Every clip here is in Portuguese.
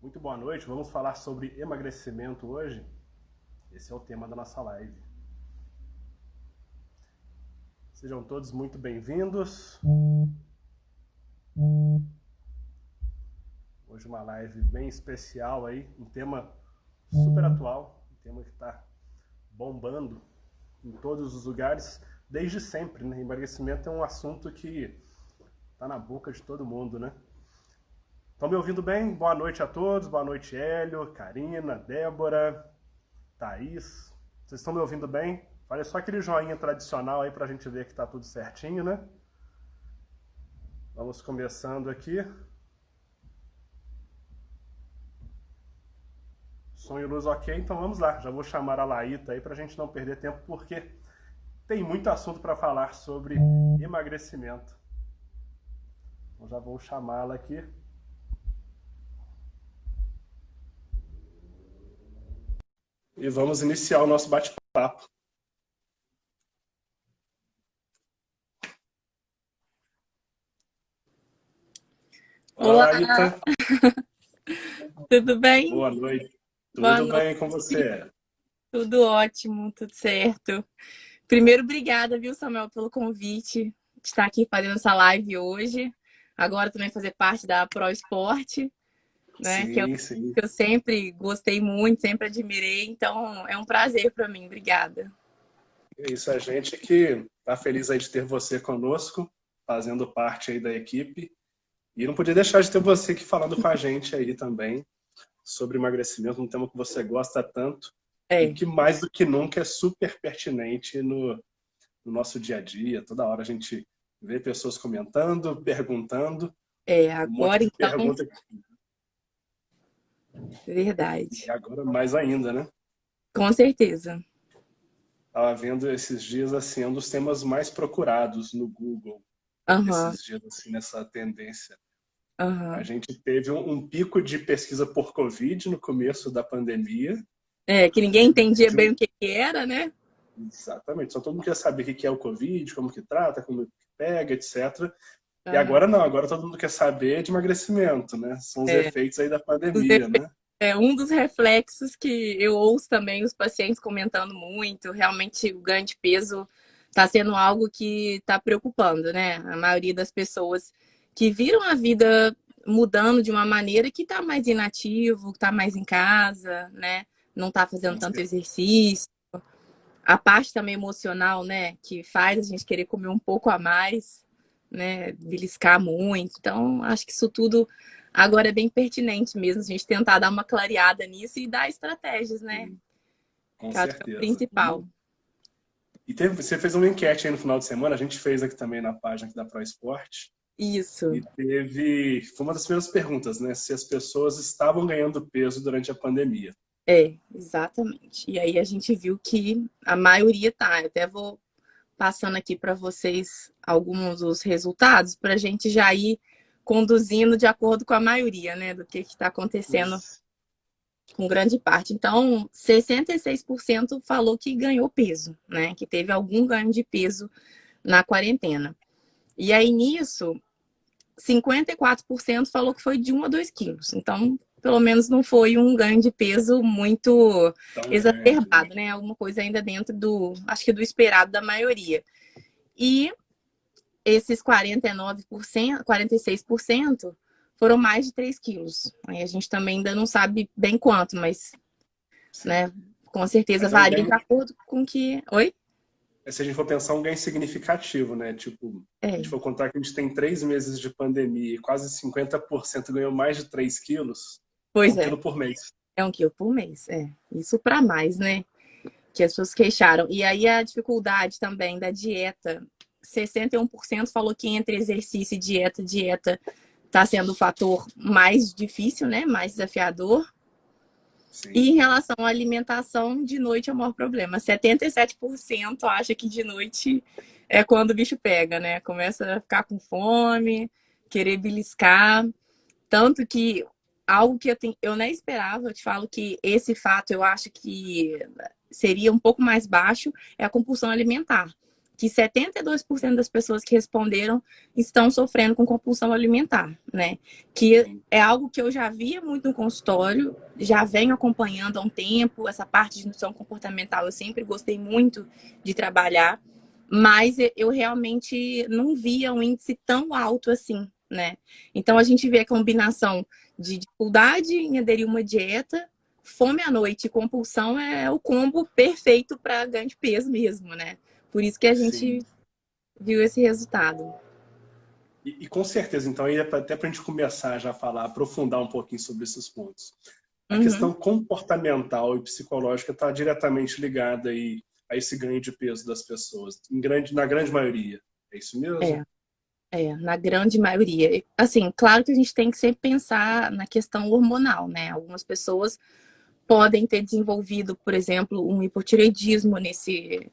Muito boa noite, vamos falar sobre emagrecimento hoje. Esse é o tema da nossa live. Sejam todos muito bem-vindos. Hoje uma live bem especial aí, um tema super atual, um tema que está bombando em todos os lugares desde sempre, né? Emagrecimento é um assunto que está na boca de todo mundo, né? Estão me ouvindo bem? Boa noite a todos, boa noite Hélio, Karina, Débora, Thaís. Vocês estão me ouvindo bem? Olha só aquele joinha tradicional aí pra gente ver que tá tudo certinho, né? Vamos começando aqui. Som e luz ok, então vamos lá. Já vou chamar a Laíta aí pra gente não perder tempo, porque tem muito assunto para falar sobre emagrecimento. Então já vou chamá-la aqui. E vamos iniciar o nosso bate-papo. Olá, Olá, Laíta. tudo bem? Boa noite. Boa Tudo noite. bem com você? Tudo ótimo, tudo certo. Primeiro, obrigada, viu, Samuel, pelo convite de estar aqui fazendo essa live hoje. Agora também fazer parte da Pro Esporte, né? Sim, sim. Que eu sempre gostei muito, sempre admirei. Então, é um prazer para mim. Obrigada. É isso, a gente que está feliz aí de ter você conosco, fazendo parte aí da equipe. E não podia deixar de ter você aqui falando com a gente aí também sobre emagrecimento, um tema que você gosta tanto e É, que mais do que nunca é super pertinente no nosso dia a dia. Toda hora a gente vê pessoas comentando, perguntando, um monte agora de então, pergunta e verdade. agora mais ainda, né? Com certeza. Estava vendo esses dias assim, um dos temas mais procurados no Google, Aham, esses dias assim, nessa tendência. A aham. gente teve um pico de pesquisa por Covid no começo da pandemia. É, que ninguém entendia Teve bem o que que era, né? exatamente, só todo mundo quer saber o que é o Covid, como que trata, como que pega, etc. E Aham. agora não, agora todo mundo quer saber de emagrecimento, né? São os É. efeitos aí da pandemia, né? É um dos reflexos que eu ouço também os pacientes comentando muito. Realmente, o ganho de peso está sendo algo que está preocupando, né? A maioria das pessoas que viram a vida mudando de uma maneira que está mais inativo, que está mais em casa, né? Não está fazendo Com tanto certeza. exercício. A parte também emocional, né? Que faz a gente querer comer um pouco a mais, né? Beliscar muito. Então, acho que isso tudo agora é bem pertinente mesmo, a gente tentar dar uma clareada nisso e dar estratégias, né? Com Que eu acho que é o certeza. principal. E você fez uma enquete aí no final de semana, a gente fez aqui também na página aqui da Pro Esporte, Isso. e foi uma das primeiras perguntas, né? Se as pessoas estavam ganhando peso durante a pandemia. É, exatamente. E aí a gente viu que a maioria tá. Eu até vou passando aqui para vocês alguns dos resultados para a gente já ir conduzindo de acordo com a maioria, né, do que está acontecendo Isso. com grande parte. Então, 66% falou que ganhou peso, né? Que teve algum ganho de peso na quarentena. E aí, nisso, 54% falou que foi de 1 a 2 quilos. Então, pelo menos não foi um ganho de peso muito Tão grande, né? exacerbado, né? Alguma coisa ainda dentro do, acho que do esperado da maioria. E esses 49%, 46% foram mais de 3 quilos. Aí a gente também ainda não sabe bem quanto, mas Sim. né? Com certeza Mas é um varia de ganho, acordo com que. Oi? se a gente for pensar, um ganho significativo, né? Tipo, se a gente É, for contar que a gente tem 3 meses de pandemia e quase 50% ganhou mais de 3 quilos, é pois um é, quilo por mês. é 1 quilo por mês. É. Isso para mais, né? Que as pessoas queixaram. E aí a dificuldade também da dieta. 61% falou que entre exercício e dieta está sendo o fator mais difícil, né? Mais desafiador. E Sim. em relação à alimentação, de noite é o maior problema. 77% acha que de noite é quando o bicho pega, né? Começa a ficar com fome, querer beliscar. Tanto que algo que eu nem esperava, eu te falo que esse fato eu acho que seria um pouco mais baixo, é a compulsão alimentar. que 72% das pessoas que responderam estão sofrendo com compulsão alimentar, né? Que é algo que eu já via muito no consultório, já venho acompanhando há um tempo, essa parte de nutrição comportamental eu sempre gostei muito de trabalhar, mas eu realmente não via um índice tão alto assim, né? Então a gente vê a combinação de dificuldade em aderir uma dieta, fome à noite e compulsão é o combo perfeito para ganho de peso mesmo, né? Por isso que a Sim. gente viu esse resultado. E com certeza, então, aí até para a gente começar já a falar, aprofundar um pouquinho sobre esses pontos. A Uhum. questão comportamental e psicológica está diretamente ligada aí a esse ganho de peso das pessoas, na grande maioria. É isso mesmo? É, na grande maioria. Assim, claro que a gente tem que sempre pensar na questão hormonal, né? Algumas pessoas podem ter desenvolvido, por exemplo, um hipotireoidismo nesse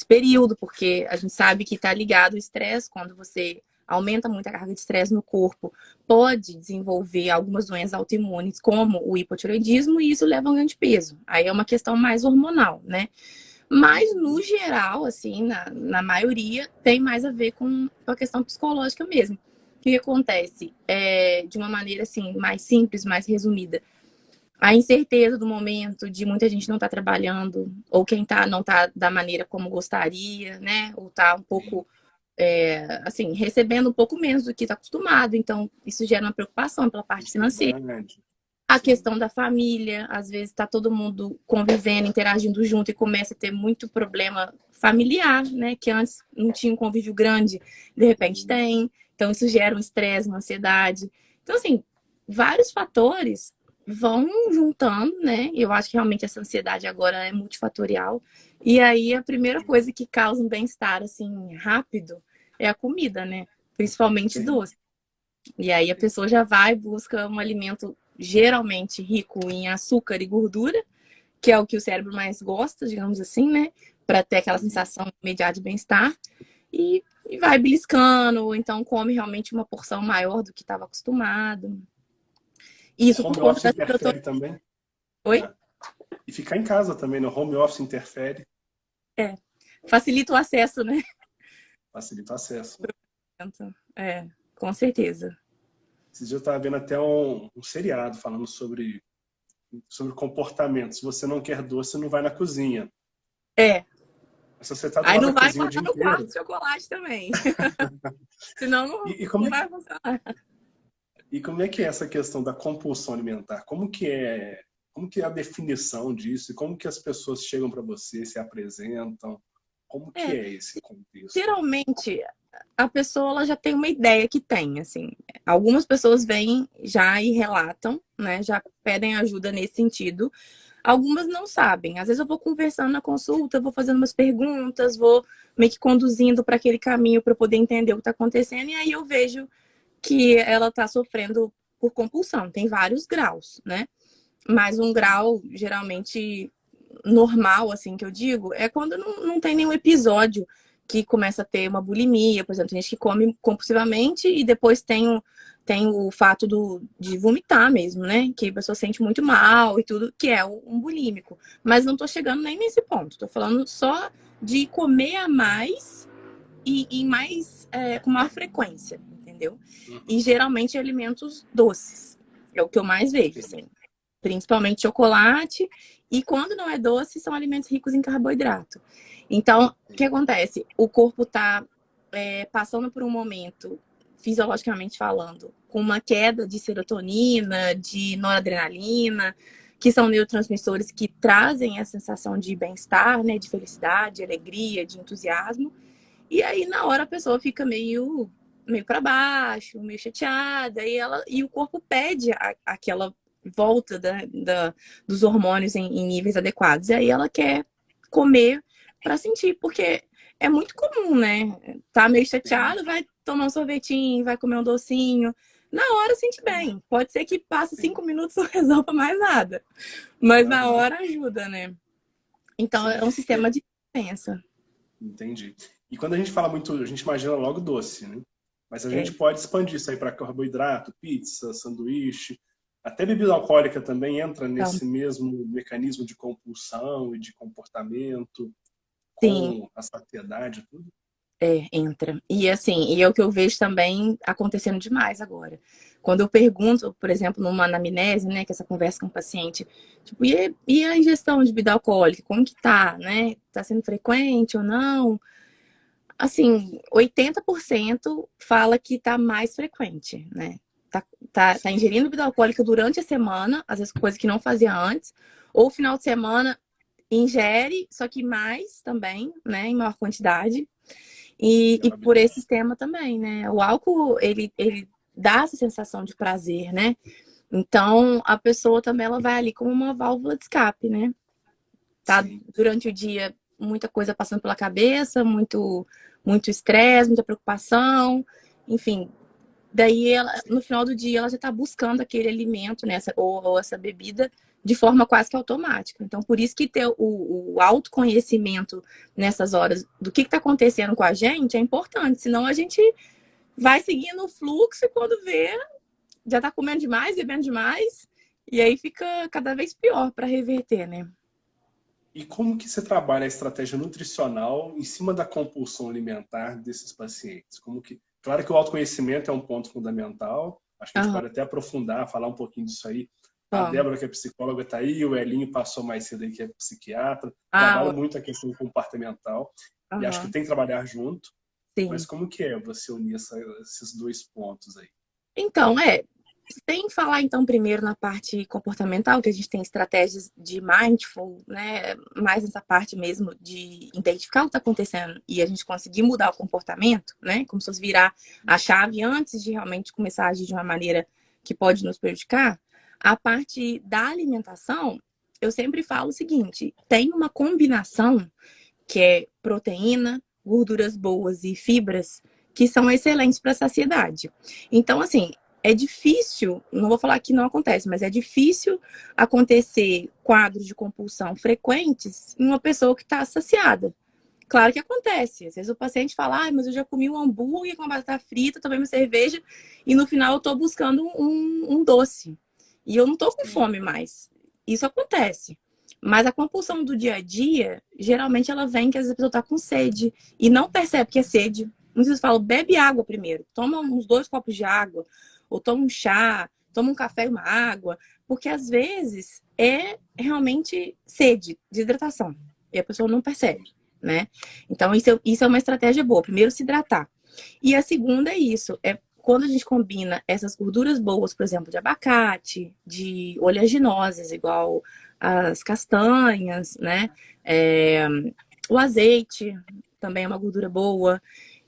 período, porque a gente sabe que está ligado ao estresse, quando você aumenta muito a carga de estresse no corpo, pode desenvolver algumas doenças autoimunes, como o hipotireoidismo, e isso leva a um ganho de peso. Aí é uma questão mais hormonal, né? Mas, no geral, assim, na maioria, tem mais a ver com a questão psicológica mesmo. O que acontece? De uma maneira, assim, mais simples, mais resumida. A incerteza do momento de muita gente não estar trabalhando, ou quem tá não tá da maneira como gostaria, né? Ou tá um pouco, assim, recebendo um pouco menos do que está acostumado. Então, isso gera uma preocupação pela parte financeira. Ansiedade. A Sim. questão da família, às vezes está todo mundo convivendo, interagindo junto e começa a ter muito problema familiar, né? Que antes não tinha um convívio grande, de repente tem. Então isso gera um estresse, uma ansiedade. Então, assim, vários fatores vão juntando, né? Eu acho que realmente essa ansiedade agora é multifatorial. E aí a primeira coisa que causa um bem-estar, assim, rápido é a comida, né? Principalmente Sim. doce. E aí a pessoa já vai e busca um alimento geralmente rico em açúcar e gordura, que é o que o cérebro mais gosta, digamos assim, né? Para ter aquela sensação imediata de bem-estar. E vai beliscando, ou então come realmente uma porção maior do que estava acostumado. Isso por Home conta office da serotonina. interfere também, Oi? né? E ficar em casa também, no home office interfere, É. Facilita o acesso, né? facilita o acesso. É, com certeza. Esses dias eu estava vendo até um seriado falando sobre comportamento. Se você não quer doce, não vai na cozinha. É. Mas se você está do Aí lado não da vai cozinha o dia guardar no quarto inteiro. de chocolate também. Senão não, E, e, como não é, vai funcionar. e como é que é essa questão da compulsão alimentar? Como que é a definição disso? E como que as pessoas chegam para você, se apresentam? Como que É, é esse contexto? geralmente a pessoa ela já tem uma ideia que tem, assim. Algumas pessoas vêm já e relatam, né? Já pedem ajuda nesse sentido. Algumas não sabem. Às vezes eu vou conversando na consulta, vou fazendo umas perguntas, vou meio que conduzindo para aquele caminho para poder entender o que está acontecendo, e aí eu vejo que ela está sofrendo por compulsão. Tem vários graus, né? Mas um grau geralmente normal, assim, que eu digo, é quando não tem nenhum episódio que começa a ter uma bulimia, por exemplo, tem gente que come compulsivamente e depois tem o fato de vomitar mesmo, né? Que a pessoa sente muito mal e tudo, que é um bulímico. Mas não tô chegando nem nesse ponto, tô falando só de comer a mais e mais com maior frequência, entendeu? E Uhum. geralmente alimentos doces. É o que eu mais vejo, Sim. assim. Principalmente chocolate. E quando não é doce, são alimentos ricos em carboidrato. Então, o que acontece? O corpo está passando por um momento, fisiologicamente falando, com uma queda de serotonina, de noradrenalina, que são neurotransmissores que trazem a sensação de bem-estar, né, de felicidade, de alegria, de entusiasmo. E aí, na hora, a pessoa fica meio para baixo, meio chateada, e o corpo pede aquela volta dos hormônios em níveis adequados. E aí ela quer comer para sentir, porque é muito comum, né? Tá meio Sim. chateado, vai tomar um sorvetinho, vai comer um docinho. Na hora sente bem. Pode ser que passe Sim. 5 minutos e não resolva mais nada. Mas na Aham. hora ajuda, né? Então Sim. é um sistema de pensa. Entendi. E quando a gente fala muito, a gente imagina logo doce, né? Mas a gente É. pode expandir isso aí para carboidrato, pizza, sanduíche, até bebida alcoólica também entra Então, nesse mesmo mecanismo de compulsão e de comportamento. Sim, com a saciedade, tudo. entra. E assim, e é o que eu vejo também acontecendo demais agora. Quando eu pergunto, por exemplo, numa anamnese, né, que é essa conversa com o paciente, tipo, e a ingestão de bebida alcoólica, como que tá, né? Tá sendo frequente ou não? Assim, 80% fala que tá mais frequente, né? Tá ingerindo bebida alcoólica durante a semana, às vezes coisa que não fazia antes, ou final de semana ingere, só que mais também, né, em maior quantidade. É E uma por esse habilidade. sistema também, né? O álcool, ele dá essa sensação de prazer, né? Então, a pessoa também ela vai ali como uma válvula de escape, né? Tá Sim. durante o dia muita coisa passando pela cabeça, muito estresse, muita preocupação, enfim. Daí, ela, no final do dia, ela já está buscando aquele alimento, né, ou essa bebida de forma quase que automática. Então, por isso que ter o autoconhecimento nessas horas do que está acontecendo com a gente é importante. Senão, a gente vai seguindo o fluxo e quando vê, já está comendo demais, bebendo demais. E aí fica cada vez pior para reverter, né? E como que você trabalha a estratégia nutricional em cima da compulsão alimentar desses pacientes? Como que, claro que o autoconhecimento é um ponto fundamental. Acho que a gente Aham, pode até aprofundar, falar um pouquinho disso aí. A vamos. Débora, que é psicóloga, está aí, o Elinho passou mais cedo aí, que é psiquiatra. Ah, Trabalha muito a questão comportamental e acho que aham, tem que trabalhar junto. Mas sim. como que é você unir esses dois pontos aí? Então, sem falar então primeiro na parte comportamental, que a gente tem estratégias de mindful, né? Mais nessa parte mesmo de identificar o que está acontecendo e a gente conseguir mudar o comportamento, né? Como se fosse virar a chave antes de realmente começar a agir de uma maneira que pode nos prejudicar. A parte da alimentação, eu sempre falo o seguinte: tem uma combinação que é proteína, gorduras boas e fibras, que são excelentes para a saciedade. Então, assim, é difícil, não vou falar que não acontece, mas é difícil acontecer quadros de compulsão frequentes em uma pessoa que está saciada. Claro que acontece. Às vezes o paciente fala, mas eu já comi um hambúrguer com batata frita, tomei uma cerveja, e no final eu estou buscando um doce. E eu não estou com Sim, fome mais. Isso acontece. Mas a compulsão do dia a dia, geralmente ela vem que às vezes a pessoa está com sede e não percebe que é sede. Muitas vezes falam, bebe água primeiro. Toma uns 2 copos de água, ou toma um chá, toma um café e uma água. Porque às vezes é realmente sede, desidratação. E a pessoa não percebe, sim. né? Então, isso é uma estratégia boa. Primeiro, se hidratar. E a segunda é isso, é quando a gente combina essas gorduras boas, por exemplo, de abacate, de oleaginosas, igual as castanhas, né? É, o azeite também é uma gordura boa.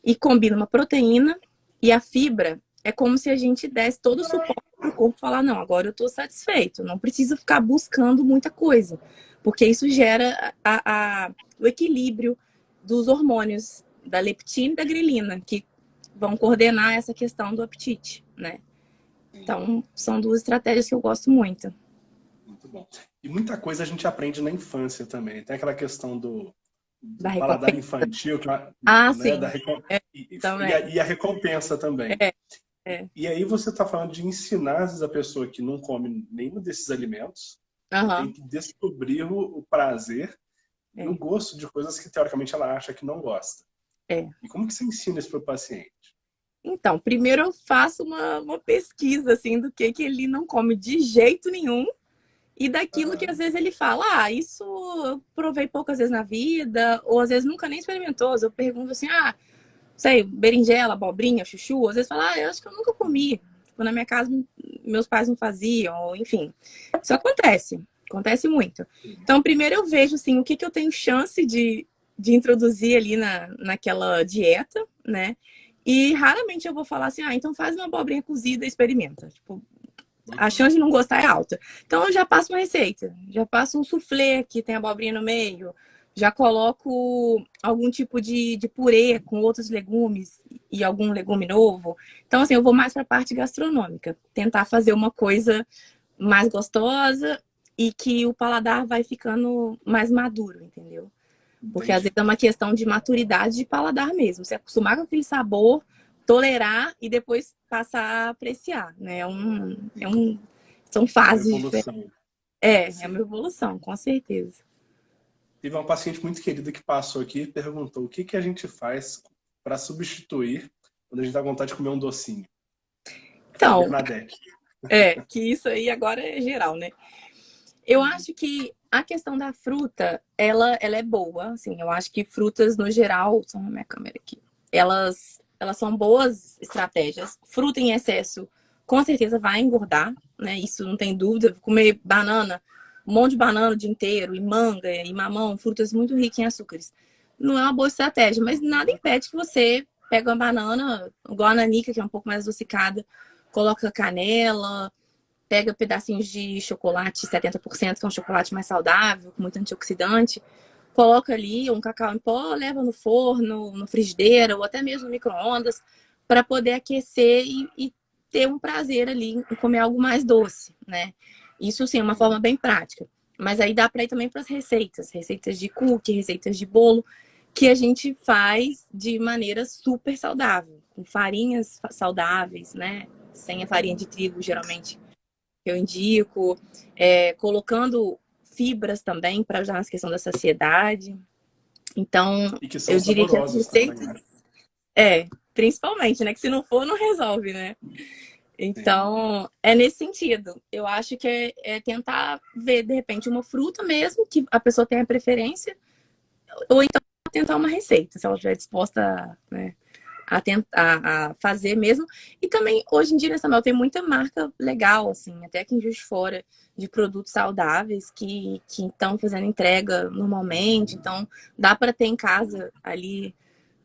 E combina uma proteína e a fibra é como se a gente desse todo o suporte para o corpo falar, não, agora eu estou satisfeito, não preciso ficar buscando muita coisa. Porque isso gera o equilíbrio dos hormônios da leptina e da grelina, que vão coordenar essa questão do apetite, né? Sim. Então, são 2 estratégias que eu gosto muito. Muito bom. E muita coisa a gente aprende na infância também. Tem aquela questão Da do paladar recompensa. infantil, Ah, né, sim, e também. a recompensa também. É, é. E aí você está falando de ensinar às vezes, a pessoa que não come nenhum desses alimentos, que tem Aham, que descobrir o prazer e o é, gosto de coisas que teoricamente ela acha que não gosta. é. E como que você ensina isso para o paciente? Então, primeiro eu faço uma pesquisa, assim, do que ele não come de jeito nenhum e daquilo que às Aham. vezes ele fala, isso eu provei poucas vezes na vida, ou às vezes nunca nem experimentou. Eu pergunto assim, sei, berinjela, abobrinha, chuchu, às vezes fala, eu acho que eu nunca comi. Tipo, na minha casa, meus pais não faziam, ou enfim. Isso acontece muito. Então, primeiro eu vejo, assim, o que, que eu tenho chance de introduzir ali naquela dieta, né? E raramente eu vou falar assim, então faz uma abobrinha cozida e experimenta. Tipo, a Uhum. chance de não gostar é alta. Então eu já passo uma receita, já passo um soufflé que tem abobrinha no meio, já coloco algum tipo de purê com outros legumes e algum legume novo. Então, assim, eu vou mais para a parte gastronômica, tentar fazer uma coisa mais gostosa e que o paladar vai ficando mais maduro, entendeu? Porque às vezes Entendi. é uma questão de maturidade de paladar mesmo. Se acostumar com aquele sabor, tolerar e depois passar a apreciar, né? São É uma fases diferentes. evolução. É uma Sim. evolução, com certeza. Teve uma paciente muito querida que passou aqui e perguntou o que que a gente faz para substituir quando a gente tá com vontade de comer um docinho. Foi a Então, Bernadette. que isso aí agora é geral, né? Eu acho que a questão da fruta, ela é boa, assim, eu acho que frutas no geral, só na minha câmera aqui, elas são boas estratégias. Fruta em excesso, com certeza vai engordar, né? Isso não tem dúvida. Comer banana, um monte de banana o dia inteiro, e manga, e mamão, frutas muito ricas em açúcares. Não é uma boa estratégia, mas nada impede que você pega uma banana, igual a nanica, que é um pouco mais adocicada, coloca canela, pega pedacinhos de chocolate 70%, que é um chocolate mais saudável, com muito antioxidante, coloca ali um cacau em pó, leva no forno, no frigideira ou até mesmo no micro-ondas, para poder aquecer e ter um prazer ali em comer algo mais doce, né? Isso sim é uma forma bem prática. Mas aí dá para ir também para as receitas, receitas de cookie, receitas de bolo, que a gente faz de maneira super saudável, com farinhas saudáveis, né? Sem a farinha de trigo, geralmente eu indico, colocando fibras também para ajudar na questão da saciedade. Então, E que são eu diria que as saborosos também, receitas, né? principalmente, né? Que se não for, não resolve, né? Sim. Então, é nesse sentido. Eu acho que é tentar ver, de repente, uma fruta mesmo, que a pessoa tenha preferência, ou então tentar uma receita, se ela estiver disposta, né, a fazer mesmo. E também, hoje em dia, nessa Samuel, tem muita marca legal, assim, até aqui em Juiz de Fora, de produtos saudáveis que estão fazendo entrega normalmente. Então, dá para ter em casa ali,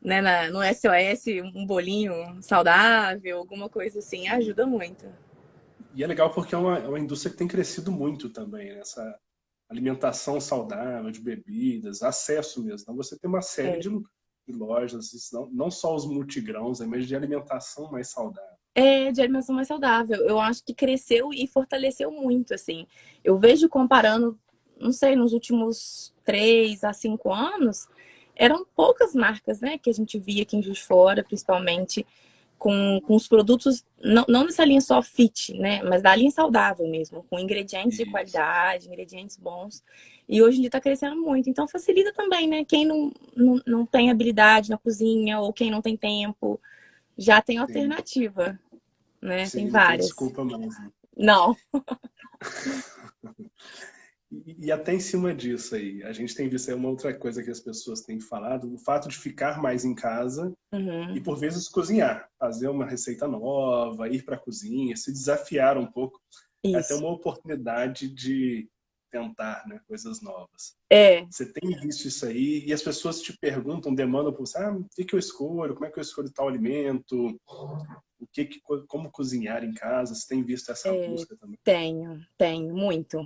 né, no SOS, um bolinho saudável, alguma coisa assim, ajuda muito. E é legal porque é uma indústria que tem crescido muito também, né? Essa alimentação saudável, de bebidas, acesso mesmo. Então você tem uma série É. de lojas, não só os multigrãos, mas de alimentação mais saudável. De alimentação mais saudável. Eu acho que cresceu e fortaleceu muito, assim. Eu vejo comparando, não sei, nos últimos 3 a 5 anos, eram poucas marcas, né, que a gente via aqui em Juiz de Fora, principalmente, com os produtos, não nessa linha só fit, né, mas da linha saudável mesmo, com ingredientes de Isso. qualidade, ingredientes bons. E hoje em dia está crescendo muito. Então facilita também, né? Quem não tem habilidade na cozinha ou quem não tem tempo, já tem Sim, alternativa, né? Tem sim, não tem várias. desculpa mais, né? Não. E até em cima disso aí, a gente tem visto aí uma outra coisa que as pessoas têm falado, o fato de ficar mais em casa e Uhum. por vezes cozinhar, fazer uma receita nova, ir para a cozinha, se desafiar um pouco, é até Isso. uma oportunidade de tentar, né, coisas novas. É, Você tem visto isso aí e as pessoas te perguntam, demandam por você, o que que eu escolho, como é que eu escolho tal alimento, como cozinhar em casa, você tem visto essa busca também? tenho, muito.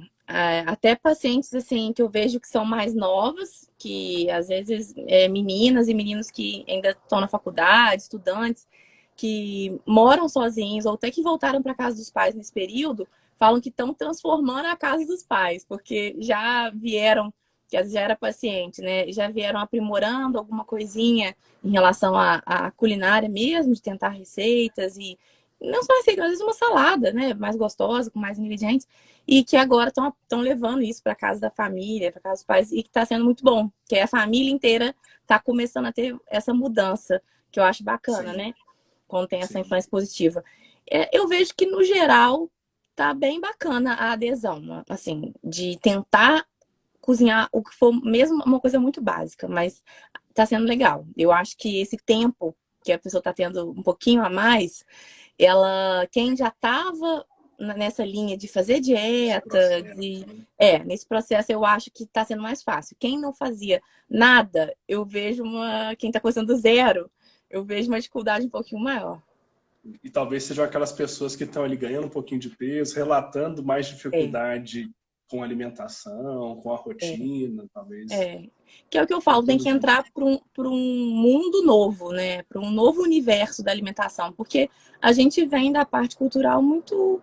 Até pacientes, assim, que eu vejo que são mais novas, que às vezes meninas e meninos que ainda estão na faculdade, estudantes, que moram sozinhos ou até que voltaram para casa dos pais nesse período, falam que estão transformando a casa dos pais, porque já vieram, que às vezes já era paciente, né? Já vieram aprimorando alguma coisinha em relação à culinária mesmo, de tentar receitas e não só receita, às vezes uma salada, né? Mais gostosa, com mais ingredientes, e que agora estão levando isso para casa da família, para casa dos pais, e que está sendo muito bom, que a família inteira está começando a ter essa mudança, que eu acho bacana, Sim, né? Quando tem essa sim. influência positiva. Eu vejo que, no geral, tá bem bacana a adesão, né? Assim, de tentar cozinhar o que for mesmo uma coisa muito básica, mas tá sendo legal. Eu acho que esse tempo que a pessoa tá tendo um pouquinho a mais, quem já estava nessa linha de fazer Esse dieta, processo, né? nesse processo eu acho que está sendo mais fácil. Quem não fazia nada, eu vejo quem está começando do zero, eu vejo uma dificuldade um pouquinho maior. E talvez sejam aquelas pessoas que estão ali ganhando um pouquinho de peso, relatando mais É, dificuldade com a alimentação, com a é, rotina, talvez. é. Que é o que eu Tem falo, tem tudo que isso. entrar para um mundo novo, né? Para um novo universo da alimentação, porque a gente vem da parte cultural muito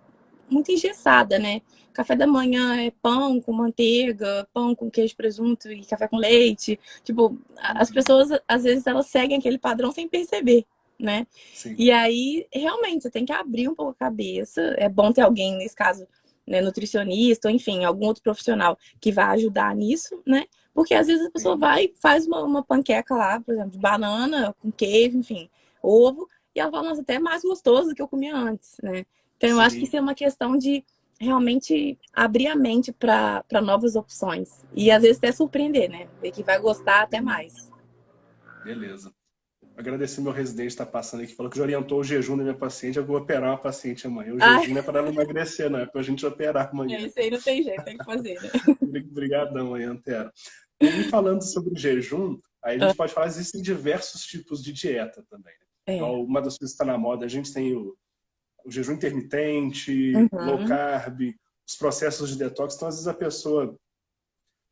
engessada, né? Café da manhã é pão com manteiga, pão com queijo, presunto e café com leite. Tipo, as Uhum. pessoas, às vezes, elas seguem aquele padrão sem perceber, né? Sim, E aí, realmente, você tem que abrir um pouco a cabeça. É bom ter alguém, nesse caso, né, nutricionista, ou enfim, algum outro profissional que vai ajudar nisso, né? Porque às vezes a pessoa vai e faz uma panqueca lá, por exemplo, de banana com queijo, enfim, ovo, e ela fala, nossa, até é mais gostoso do que eu comia antes, né? Então eu acho que Sim. isso é uma questão de realmente abrir a mente para novas opções. E às vezes até surpreender, né? Ver que vai gostar até mais. Beleza. Agradecer meu residente estar passando aqui, falou que já orientou o jejum da minha paciente, eu vou operar uma paciente amanhã. O Ah, jejum não é para ela emagrecer, não, é para a gente operar amanhã. isso aí não tem jeito, tem que fazer, né? Obrigadão aí, Antero. E aí, falando sobre jejum, aí a gente pode falar que existem diversos tipos de dieta também. Né? É. Igual uma das coisas que está na moda, a gente tem o jejum intermitente, low Uhum. carb, os processos de detox. Então, às vezes a pessoa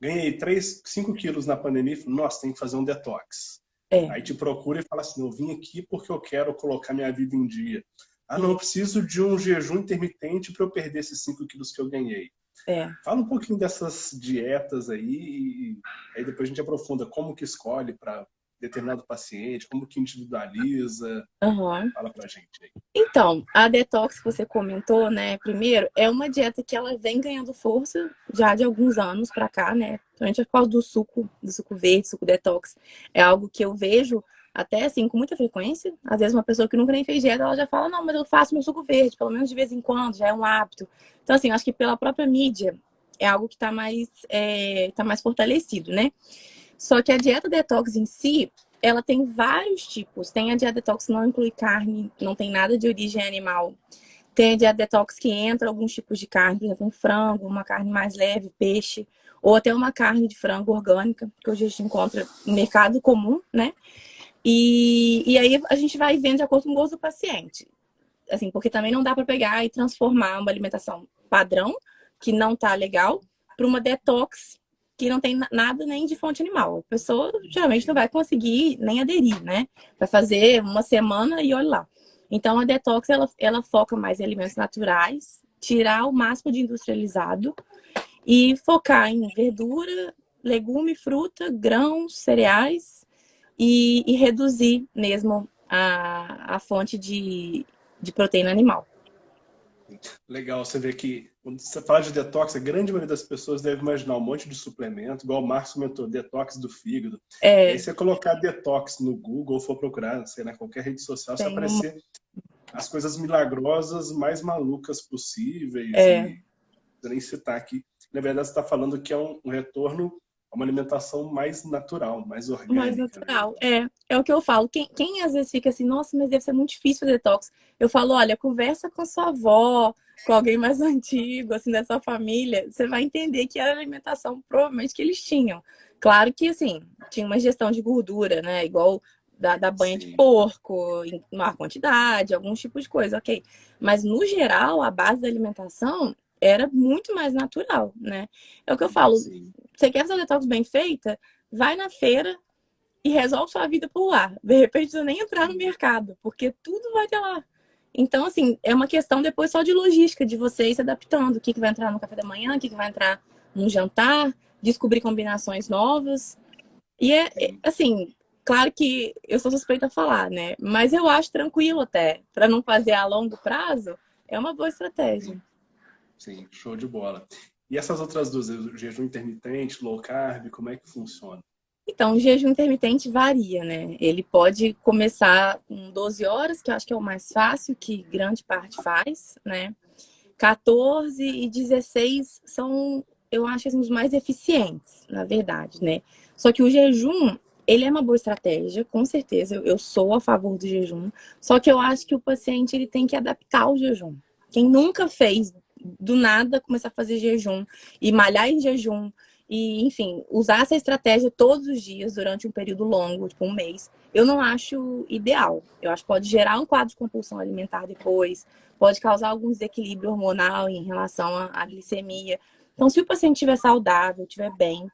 ganha aí 3, 5 quilos na pandemia e fala, nossa, tem que fazer um detox. É. Aí te procura e fala assim, eu vim aqui porque eu quero colocar minha vida em dia. Ah, não, eu E, preciso de um jejum intermitente para eu perder esses 5 quilos que eu ganhei. é. Fala um pouquinho dessas dietas aí e aí depois a gente aprofunda como que escolhe para determinado paciente, como que individualiza. Uhum. Fala pra gente aí. Então, a detox que você comentou, né, primeiro, é uma dieta que ela vem ganhando força já de alguns anos para cá, né? Principalmente por causa do suco verde, suco detox. É algo que eu vejo até assim com muita frequência. Às vezes uma pessoa que nunca nem fez dieta, ela já fala: "Não, mas eu faço meu suco verde, pelo menos de vez em quando, já é um hábito". Então, assim, acho que pela própria mídia é algo que tá mais fortalecido, né? Só que a dieta detox em si, ela tem vários tipos. Tem a dieta detox que não inclui carne, não tem nada de origem animal. Tem a dieta detox que entra alguns tipos de carne, por exemplo, um frango, uma carne mais leve, peixe, ou até uma carne de frango orgânica, que hoje a gente encontra no mercado comum, né? E aí a gente vai vendo de acordo com o gosto do paciente. Assim, porque também não dá para pegar e transformar uma alimentação padrão, que não tá legal, para uma detox que não tem nada nem de fonte animal. A pessoa geralmente não vai conseguir nem aderir, né? Vai fazer uma semana e olha lá. Então, a detox, ela foca mais em alimentos naturais, tirar o máximo de industrializado e focar em verdura, legume, fruta, grãos, cereais e reduzir mesmo a fonte de proteína animal. Legal, você vê que quando você fala de detox, a grande maioria das pessoas deve imaginar um monte de suplemento, igual o Marcos comentou, detox do fígado. E aí É, você colocar detox no Google ou for procurar, sei lá, qualquer rede social, você vai tem uma. aparecer as coisas milagrosas mais malucas possíveis É, e eu nem citar aqui. Na verdade, você está falando que é um retorno a uma alimentação mais natural, mais mais orgânica, né? natural. É o que eu falo. Quem às vezes fica assim, nossa, mas deve ser muito difícil fazer detox. Eu falo, olha, conversa com sua avó, com alguém mais antigo, assim, da sua família, você vai entender que era a alimentação provavelmente que eles tinham. Claro que, assim, tinha uma gestão de gordura, né? Igual da banha de Sim, porco, em maior quantidade, alguns tipos de coisa, ok. Mas, no geral, a base da alimentação era muito mais natural, né? É o que eu falo. sim. Você quer fazer detox bem feita? Vai na feira e resolve sua vida por lá. De repente, você nem entrar no mercado, porque tudo vai ter lá. Então, assim, é uma questão depois só de logística, de você ir se adaptando. O que vai entrar no café da manhã, o que vai entrar no jantar, descobrir combinações novas. E Sim. assim, claro que eu sou suspeita a falar, né? Mas eu acho tranquilo até. Para não fazer a longo prazo, é uma boa estratégia. Sim. Sim, show de bola. E essas outras duas, o jejum intermitente, low carb, como é que funciona? Então, o jejum intermitente varia, né? Ele pode começar com 12 horas, que eu acho que é o mais fácil, que grande parte faz, né? 14 e 16 são, eu acho, assim, os mais eficientes, na verdade, né? Só que o jejum, ele é uma boa estratégia, com certeza. Eu sou a favor do jejum. Só que eu acho que o paciente ele tem que adaptar o jejum. Quem nunca fez do nada começar a fazer jejum e malhar em jejum e, enfim, usar essa estratégia todos os dias durante um período longo, tipo um mês, eu não acho ideal. Eu acho que pode gerar um quadro de compulsão alimentar depois, pode causar algum desequilíbrio hormonal em relação à glicemia. Então, se o paciente estiver saudável, estiver bem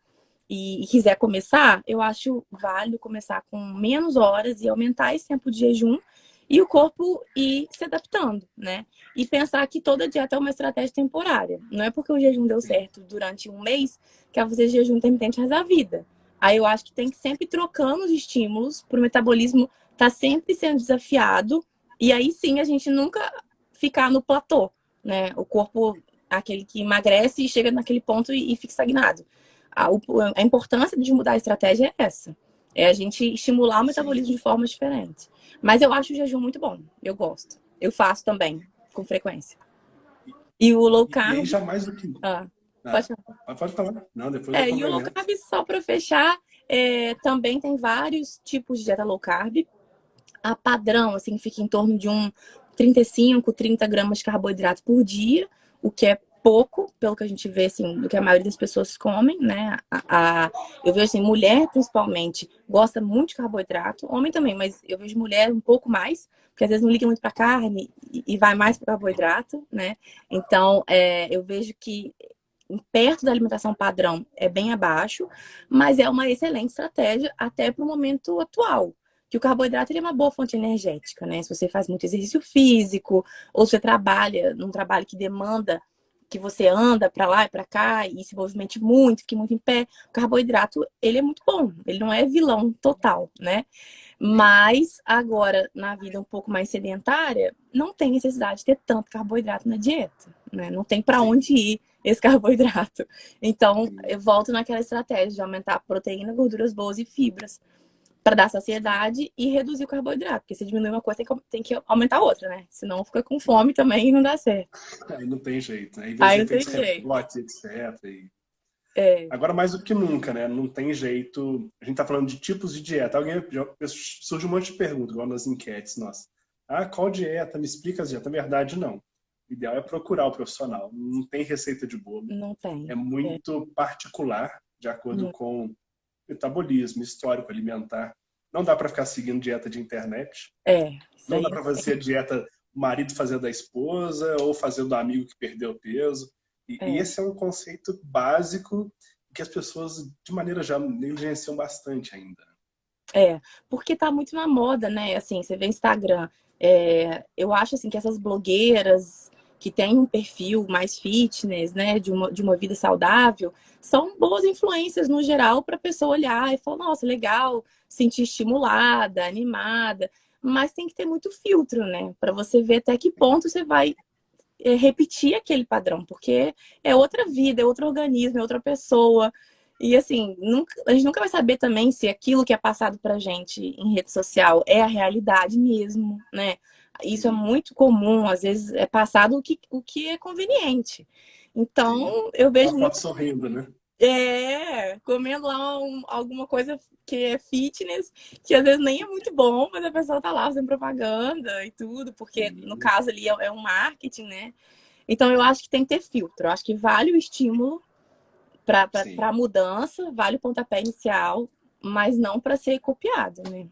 e quiser começar, eu acho válido começar com menos horas e aumentar esse tempo de jejum e o corpo ir se adaptando, né? E pensar que toda dieta é uma estratégia temporária. Não é porque o jejum deu Sim, certo durante um mês que é fazer jejum intermitente o resto da vida. Aí eu acho que tem que sempre ir trocando os estímulos para o metabolismo estar sempre sendo desafiado. E aí sim a gente nunca ficar no platô, né? O corpo aquele que emagrece e chega naquele ponto e fica estagnado. A importância de mudar a estratégia é essa. É a gente estimular o Sim. metabolismo de formas diferentes. Mas eu acho o jejum muito bom. Eu gosto. Eu faço também, com frequência. E o low E aí carb... já mais do que... Ah, pode Ah, falar. pode falar. Não, depois eu E o low complemento. carb, só para fechar, também tem vários tipos de dieta low carb. A padrão, assim, fica em torno de 35, 30 gramas de carboidrato por dia, o que é pouco, pelo que a gente vê, assim, do que a maioria das pessoas comem, né? Eu vejo, assim, mulher, principalmente, gosta muito de carboidrato, homem também, mas eu vejo mulher um pouco mais, porque às vezes não liga muito para carne e vai mais para carboidrato, né? Então, eu vejo que perto da alimentação padrão é bem abaixo, mas é uma excelente estratégia até para o momento atual. Que o carboidrato ele é uma boa fonte energética, né? Se você faz muito exercício físico, ou você trabalha num trabalho que demanda que você anda para lá e para cá e se movimente muito, fique muito em pé, o carboidrato ele é muito bom, ele não é vilão total, né? Mas agora, na vida um pouco mais sedentária, não tem necessidade de ter tanto carboidrato na dieta, né? Não tem para Sim, onde ir esse carboidrato. Então, sim, eu volto naquela estratégia de aumentar a proteína, gorduras boas e fibras para dar sim. saciedade e reduzir o carboidrato. Porque se diminuir uma coisa, tem que aumentar a outra, né? Senão fica com fome também e não dá certo. Aí não tem jeito, né? Aí Aí você não tem tem os jeito. rebotes, etc. É, Agora, mais do que nunca, né? Não tem jeito. A gente tá falando de tipos de dieta. Surge um monte de perguntas, igual nas enquetes, nossa. Ah, qual dieta? Me explica as dietas. Na verdade, não. O ideal é procurar o profissional. Não tem receita de bolo. não É tem. muito particular, de acordo Hum, com metabolismo, histórico alimentar. Não dá para ficar seguindo dieta de internet. isso Não aí. dá para fazer dieta o marido fazendo da esposa ou fazendo do amigo que perdeu peso. E É, esse é um conceito básico que as pessoas, de maneira já, negligenciam bastante ainda. porque tá muito na moda, né? Assim, você vê Instagram. Eu acho assim que essas blogueiras que têm um perfil mais fitness, né, de uma vida saudável, são boas influências no geral para a pessoa olhar e falar, nossa, legal, sentir estimulada, animada, mas tem que ter muito filtro, né, para você ver até que ponto você vai repetir aquele padrão, porque é outra vida, é outro organismo, é outra pessoa. E assim, a gente nunca vai saber também se aquilo que é passado pra gente em rede social é a realidade mesmo, né? Isso é Sim, muito comum, às vezes é passado o que é conveniente. sim. Então, eu Uma vejo foto muito sorrindo, né? comendo lá alguma coisa que é fitness, que às vezes nem é muito bom, mas a pessoa tá lá fazendo propaganda e tudo, porque no Sim, caso ali é um marketing, né? Então, eu acho que tem que ter filtro. Eu acho que vale o estímulo para a sim. mudança, vale o pontapé inicial, mas não para ser copiado, né?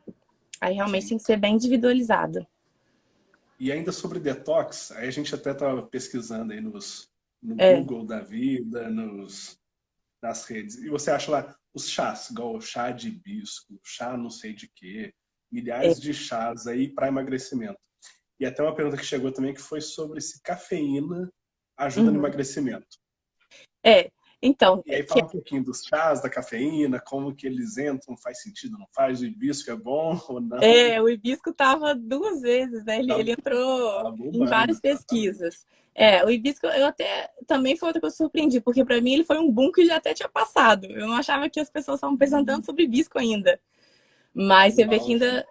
Aí realmente Sim. tem que ser bem individualizado. E ainda sobre detox, aí a gente até estava pesquisando aí no É, Google da vida, nas redes. E você acha lá os chás, igual o chá de hibisco, chá não sei de quê, é. milhares de chás aí para emagrecimento. E até uma pergunta que chegou também que foi sobre se cafeína ajuda no Uhum. emagrecimento. É. Então, E aí fala um pouquinho dos chás, da cafeína, como que eles entram, faz sentido, não faz? O hibisco é bom ou não? o hibisco tava 2 vezes, né? Ele, Tá, ele entrou tá em bombando, várias exatamente. pesquisas. O hibisco eu até também foi outra coisa que eu surpreendi, porque para mim ele foi um boom que já até tinha passado. Eu não achava que as pessoas estavam pensando tanto sobre hibisco ainda. Mas No você vê que auge. ainda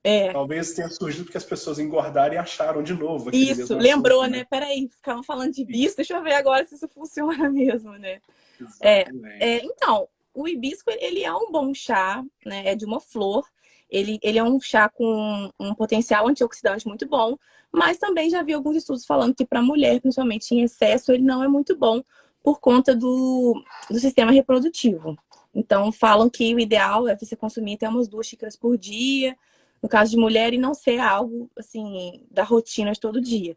é. Talvez tenha surgido porque as pessoas engordaram e acharam de novo aquele Isso, mesmo assunto, lembrou, né? né? Peraí, ficavam falando de hibisco, deixa eu ver agora se isso funciona mesmo, né? Exatamente. Então, o hibisco, ele é um bom chá, né? É de uma flor. Ele é um chá com um potencial antioxidante muito bom, mas também já vi alguns estudos falando que para mulher, principalmente em excesso, ele não é muito bom por conta do sistema reprodutivo. Então, falam que o ideal é você consumir até umas 2 xícaras por dia, no caso de mulher, e não ser algo, assim, da rotina de todo dia.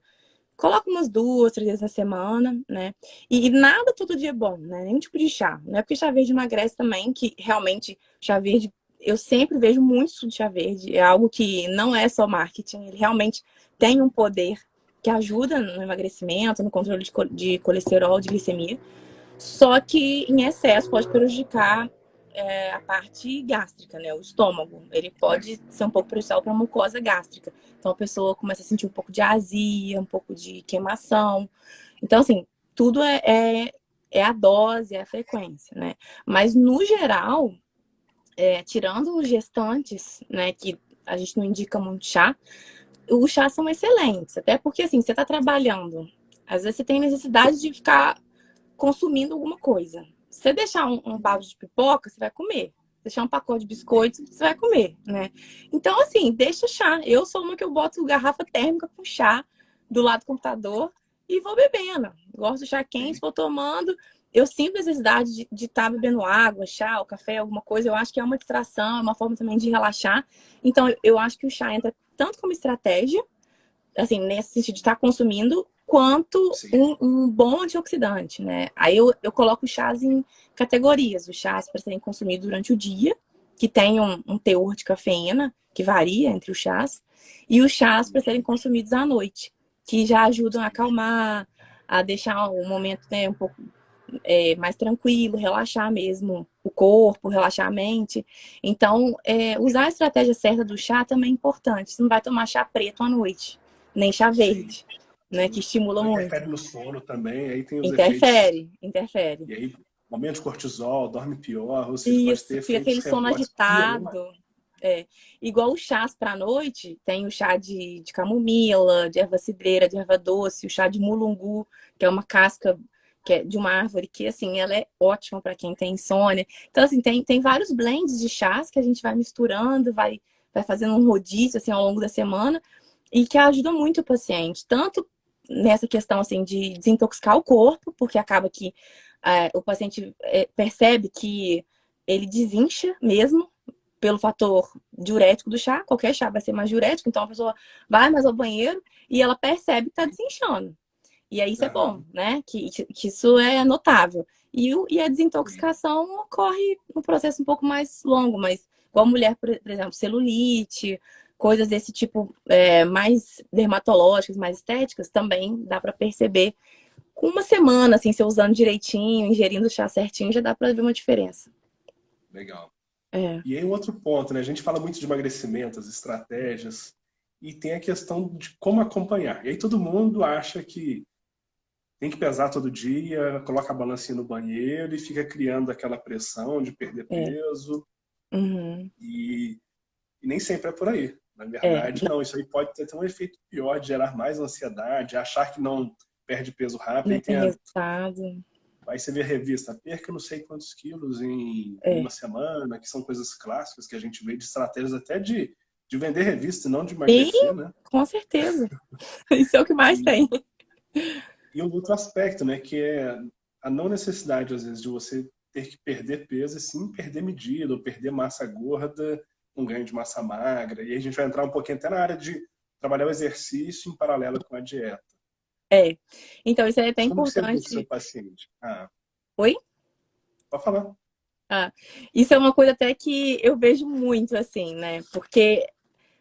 Coloca umas 2, 3 vezes na semana, né? E nada todo dia é bom, né? Nenhum tipo de chá. Não é porque chá verde emagrece também, que realmente chá verde, eu sempre vejo muito estudo de chá verde. É algo que não é só marketing, ele realmente tem um poder que ajuda no emagrecimento, no controle de colesterol, de glicemia. Só que em excesso pode prejudicar a parte gástrica, né? O estômago. Ele pode ser um pouco prejudicial para a mucosa gástrica. Então a pessoa começa a sentir um pouco de azia, um pouco de queimação. Então, assim, tudo é a dose, é a frequência, né? Mas, no geral, tirando os gestantes, né, que a gente não indica muito chá, os chás são excelentes. Até porque, assim, você está trabalhando, às vezes você tem necessidade de ficar consumindo alguma coisa. Se você deixar um balde de pipoca, você vai comer. Deixar um pacote de biscoito, você vai comer, né? Então, assim, deixa chá. Eu sou uma que eu boto garrafa térmica com chá do lado do computador e vou bebendo. Gosto de chá quente, vou tomando. Eu sinto necessidade de estar bebendo água, chá, ou café, alguma coisa. Eu acho que é uma distração, é uma forma também de relaxar. Então, eu acho que o chá entra tanto como estratégia, assim, nesse sentido de estar consumindo, quanto um bom antioxidante, né? Aí eu coloco os chás em categorias. Os chás para serem consumidos durante o dia, que tem um teor de cafeína, que varia entre os chás, e os chás para serem consumidos à noite, que já ajudam a acalmar, a deixar o momento, né, um pouco mais tranquilo, relaxar mesmo o corpo, relaxar a mente. Então, usar a estratégia certa do chá também é importante. Você não vai tomar chá preto à noite, nem chá verde, né? Que estimula muito. Interfere no sono também, aí tem os interfere. E aí, aumento de cortisol, dorme pior, ou seja, pode Isso, ter fica aquele efeitos sono rebotes. agitado. Igual os chás para noite, tem o chá de camomila, de erva cidreira, de erva doce, o chá de mulungu, que é uma casca que é de uma árvore que, assim, ela é ótima para quem tem insônia. Então, assim, tem vários blends de chás que a gente vai misturando, vai fazendo um rodízio, assim, ao longo da semana, e que ajuda muito o paciente, tanto nessa questão, assim, de desintoxicar o corpo, porque acaba que o paciente percebe que ele desincha mesmo pelo fator diurético do chá. Qualquer chá vai ser mais diurético, então a pessoa vai mais ao banheiro e ela percebe que está desinchando. E aí isso é bom, né? Que isso é notável. E a desintoxicação ocorre num processo um pouco mais longo, mas igual mulher, por exemplo, celulite, coisas desse tipo mais dermatológicas, mais estéticas, também dá para perceber. Com uma semana, assim, você usando direitinho, ingerindo o chá certinho, já dá para ver uma diferença. Legal. E aí um outro ponto, né? A gente fala muito de emagrecimento, as estratégias, e tem a questão de como acompanhar. E aí todo mundo acha que tem que pesar todo dia, coloca a balancinha no banheiro e fica criando aquela pressão de perder peso. Uhum. E nem sempre é por aí. Na verdade, não. Isso aí pode ter um efeito pior, de gerar mais ansiedade, achar que não perde peso rápido. Não tem resultado. Aí você vê a revista, perca não sei quantos quilos em uma semana, que são coisas clássicas que a gente vê de estratégias até de vender revista e não de emagrecer, né? Com certeza. Isso é o que mais tem. E um outro aspecto, né, que é a não necessidade, às vezes, de você ter que perder peso e sim perder medida ou perder massa gorda, um ganho de massa magra. E aí a gente vai entrar um pouquinho até na área de trabalhar o exercício em paralelo com a dieta. Então isso é até Como você vê importante. o seu paciente? Oi? Pode falar. Isso é uma coisa até que eu vejo muito, assim, né? Porque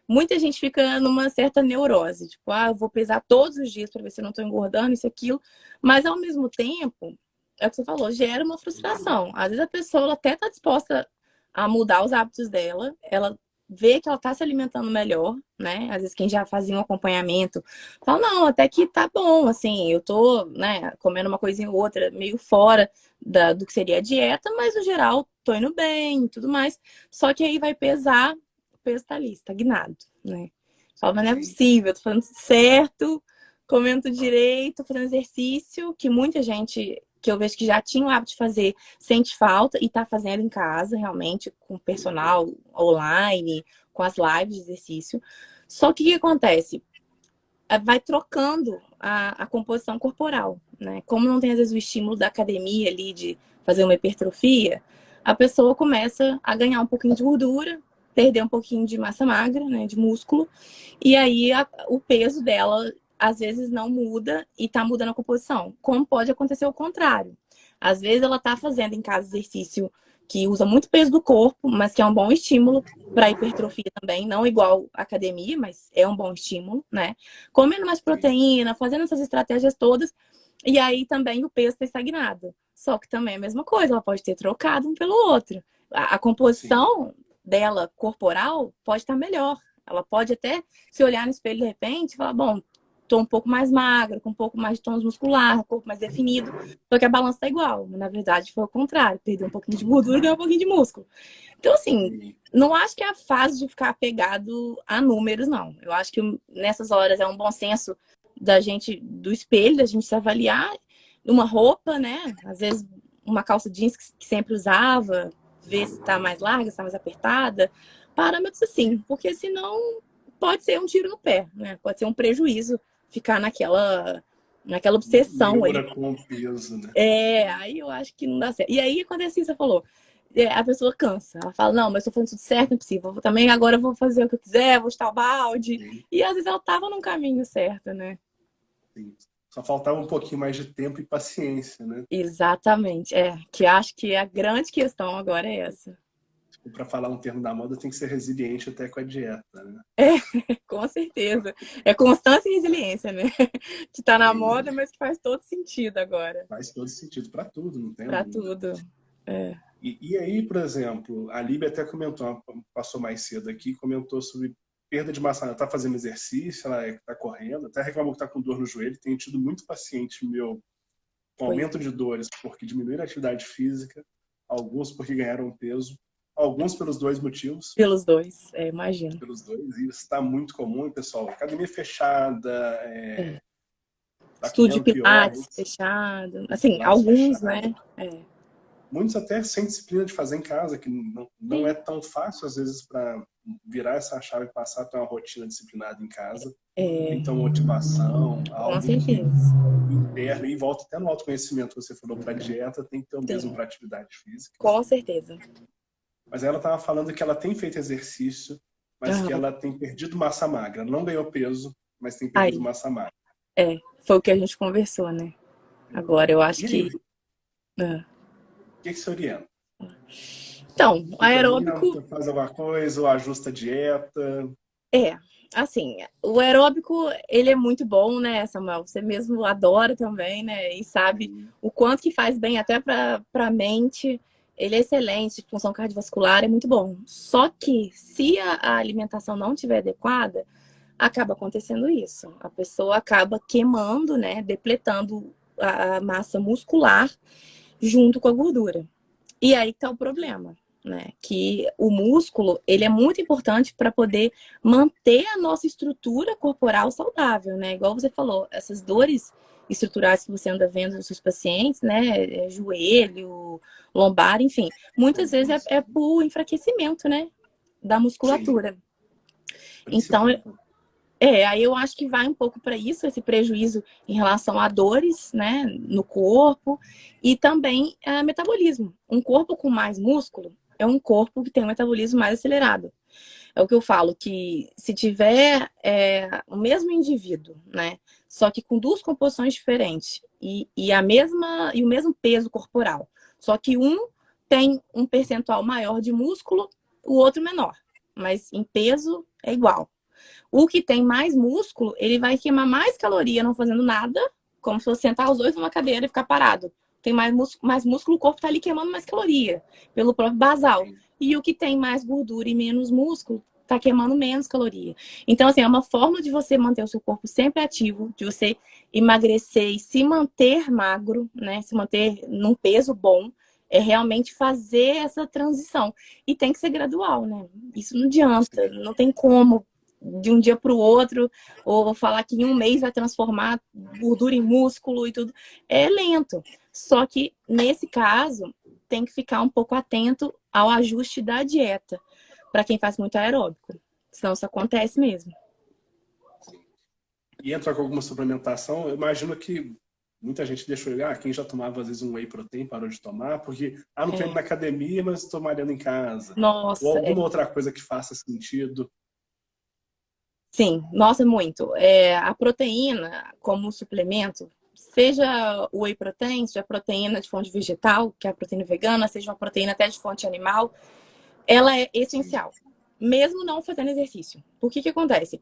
muita gente fica numa certa neurose. Tipo, eu vou pesar todos os dias para ver se eu não tô engordando, isso, aquilo. Mas, ao mesmo tempo, é o que você falou, gera uma frustração. Às vezes a pessoa ela até tá disposta a mudar os hábitos dela. Ela vê que ela tá se alimentando melhor, né? Às vezes quem já fazia um acompanhamento fala, não, até que tá bom, assim, eu tô, né, comendo uma coisinha ou outra, meio fora do que seria a dieta, mas no geral tô indo bem e tudo mais. Só que aí vai pesar, o peso tá ali, estagnado, né? Fala, mas não é possível, eu tô fazendo certo, comendo direito, tô fazendo exercício, que muita gente que eu vejo que já tinha o hábito de fazer, sente falta e tá fazendo em casa, realmente, com personal online, com as lives de exercício. Só que o que acontece? Vai trocando a composição corporal, né? Como não tem, às vezes, o estímulo da academia ali de fazer uma hipertrofia, a pessoa começa a ganhar um pouquinho de gordura, perder um pouquinho de massa magra, né, de músculo, e aí o peso dela às vezes não muda e tá mudando a composição. Como pode acontecer o contrário. Às vezes ela tá fazendo em casa exercício que usa muito peso do corpo, mas que é um bom estímulo para hipertrofia também, não igual academia, mas é um bom estímulo, né? Comendo mais proteína, fazendo essas estratégias todas, e aí também o peso está estagnado. Só que também é a mesma coisa, ela pode ter trocado um pelo outro. A composição dela corporal pode estar melhor. Ela pode até se olhar no espelho de repente e falar, bom, tô um pouco mais magra, com um pouco mais de tônus muscular, um pouco mais definido, só que a balança tá igual. Na verdade, foi o contrário. Perdeu um pouquinho de gordura e ganhou um pouquinho de músculo. Então, assim, não acho que é a fase de ficar apegado a números, não. Eu acho que nessas horas é um bom senso da gente, do espelho, da gente se avaliar numa roupa, né? Às vezes uma calça jeans que sempre usava, ver se tá mais larga, se tá mais apertada. Parâmetros assim, porque senão pode ser um tiro no pé, né? Pode ser um prejuízo ficar naquela obsessão aí. Neura com o peso, né? Aí eu acho que não dá certo. E aí acontece isso, você falou. A pessoa cansa. Ela fala, não, mas tô fazendo tudo certo, não é possível. Também agora eu vou fazer o que eu quiser, vou chutar o balde. Sim. E às vezes ela tava num caminho certo, né? Sim. Só faltava um pouquinho mais de tempo e paciência, né? Exatamente. Que acho que a grande questão agora é essa. Para falar um termo da moda, tem que ser resiliente até com a dieta, né? Com certeza. É constância e resiliência, né? Que tá na moda, mas que faz todo sentido agora. Faz todo sentido para tudo, não tem? Pra tudo. E aí, por exemplo, a Líbia até comentou, passou mais cedo aqui, comentou sobre perda de massa. Ela está fazendo exercício, ela está correndo, até reclamou que está com dor no joelho. Tenho tido muito paciente meu com aumento de dores porque diminuíram a atividade física, alguns porque ganharam peso, alguns pelos dois motivos. Pelos dois, imagino. Pelos dois, e isso está muito comum, pessoal. Academia fechada, Estúdio Pilates fechado. Assim, alguns, fechado, né? Muitos até sem disciplina de fazer em casa, que não é tão fácil, às vezes, para virar essa chave e passar a ter uma rotina disciplinada em casa. Então, motivação, algo interno, e volta até no autoconhecimento, você falou, para dieta, tem que ter o mesmo para atividade física. Com certeza. Mas ela estava falando que ela tem feito exercício, mas que ela tem perdido massa magra. Não ganhou peso, mas tem perdido massa magra. Foi o que a gente conversou, né? Agora, eu acho que... O que você orienta? Então, aeróbico... Faz alguma coisa ou ajusta a dieta? Assim, o aeróbico, ele é muito bom, né, Samuel? Você mesmo adora também, né? E sabe o quanto que faz bem até para a mente. Ele é excelente, função cardiovascular, é muito bom. Só que se a alimentação não estiver adequada, acaba acontecendo isso. A pessoa acaba queimando, né, depletando a massa muscular junto com a gordura. E aí tá o problema, né? Que o músculo, ele é muito importante para poder manter a nossa estrutura corporal saudável, né? Igual você falou, essas dores estruturais que você anda vendo nos seus pacientes, né? Joelho, lombar, enfim. Muitas vezes é por enfraquecimento, né? Da musculatura. Sim. Então, aí eu acho que vai um pouco para isso, esse prejuízo em relação a dores, né, no corpo e também metabolismo. Um corpo com mais músculo é um corpo que tem um metabolismo mais acelerado. É o que eu falo, que se tiver o mesmo indivíduo, né, só que com duas composições diferentes e o mesmo peso corporal, só que um tem um percentual maior de músculo, o outro menor, mas em peso é igual. O que tem mais músculo, ele vai queimar mais caloria não fazendo nada, como se fosse sentar os dois numa cadeira e ficar parado. Tem mais músculo, o corpo tá ali queimando mais caloria, pelo próprio basal. E o que tem mais gordura e menos músculo, tá queimando menos caloria. Então, assim, é uma forma de você manter o seu corpo sempre ativo, de você emagrecer e se manter magro, né? Se manter num peso bom, é realmente fazer essa transição. E tem que ser gradual, né? Isso não adianta, não tem como de um dia para o outro, ou falar que em um mês vai transformar gordura em músculo e tudo. É lento. Só que, nesse caso, tem que ficar um pouco atento ao ajuste da dieta, para quem faz muito aeróbico. Senão isso acontece mesmo. E entra com alguma suplementação, eu imagino que muita gente deixou, quem já tomava às vezes um whey protein parou de tomar, porque, não tô indo na academia, mas estou malhando em casa. Nossa, ou alguma outra coisa que faça sentido. Sim, nossa, muito. A proteína, como suplemento, seja o whey protein, seja a proteína de fonte vegetal, que é a proteína vegana, seja uma proteína até de fonte animal, ela é essencial, mesmo não fazendo exercício. Por que acontece?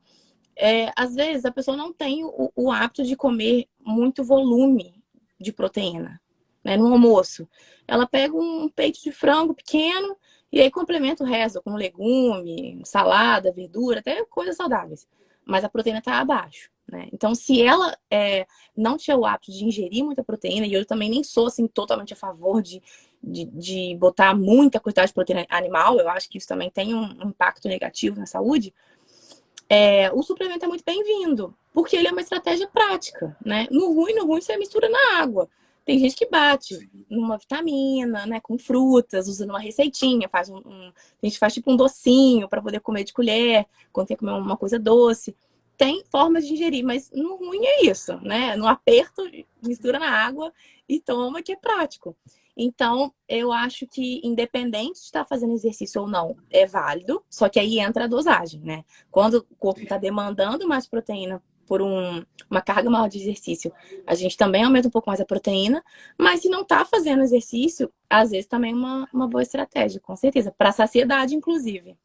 Às vezes a pessoa não tem o hábito de comer muito volume de proteína, né, no almoço. Ela pega um peito de frango pequeno e aí complementa o resto com legume, salada, verdura, até coisas saudáveis. Mas a proteína está abaixo, né? Então, se ela não tiver o hábito de ingerir muita proteína, e eu também nem sou, assim, totalmente a favor de botar muita quantidade de proteína animal, eu acho que isso também tem um impacto negativo na saúde, o suplemento é muito bem-vindo, porque ele é uma estratégia prática, né? No ruim, você mistura na água. Tem gente que bate Sim. numa vitamina, né? Com frutas, usando uma receitinha, faz a gente faz tipo um docinho para poder comer de colher, quando tem que comer uma coisa doce. Tem formas de ingerir, mas no ruim é isso, né? No aperto, mistura na água e toma, que é prático. Então, eu acho que, independente de estar fazendo exercício ou não, é válido, só que aí entra a dosagem, né? Quando o corpo está demandando mais proteína por uma carga maior de exercício, a gente também aumenta um pouco mais a proteína, mas se não está fazendo exercício, às vezes também é uma boa estratégia, com certeza, para saciedade, inclusive.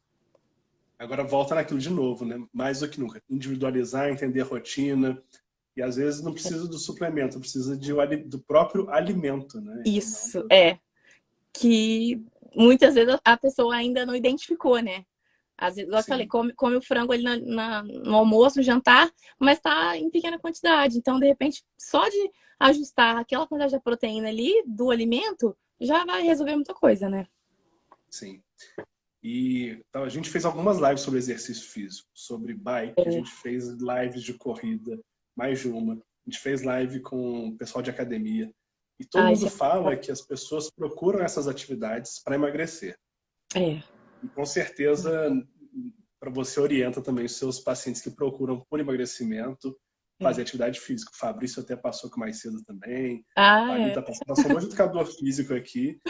Agora volta naquilo de novo, né? Mais do que nunca. Individualizar, entender a rotina. E às vezes não precisa do suplemento, precisa do próprio alimento, né? Isso, que muitas vezes a pessoa ainda não identificou, né? Às vezes, igual eu falei, come o frango ali no almoço, no jantar, mas está em pequena quantidade. Então, de repente, só de ajustar aquela quantidade de proteína ali do alimento, já vai resolver muita coisa, né? Sim. E então, a gente fez algumas lives sobre exercício físico, sobre bike, a gente fez lives de corrida, mais de uma. A gente fez live com o pessoal de academia. E todo mundo fala que as pessoas procuram essas atividades para emagrecer. E com certeza, para você orienta também os seus pacientes que procuram por emagrecimento, fazer atividade física. O Fabrício até passou com mais cedo também. Passou um monte de educador físico aqui.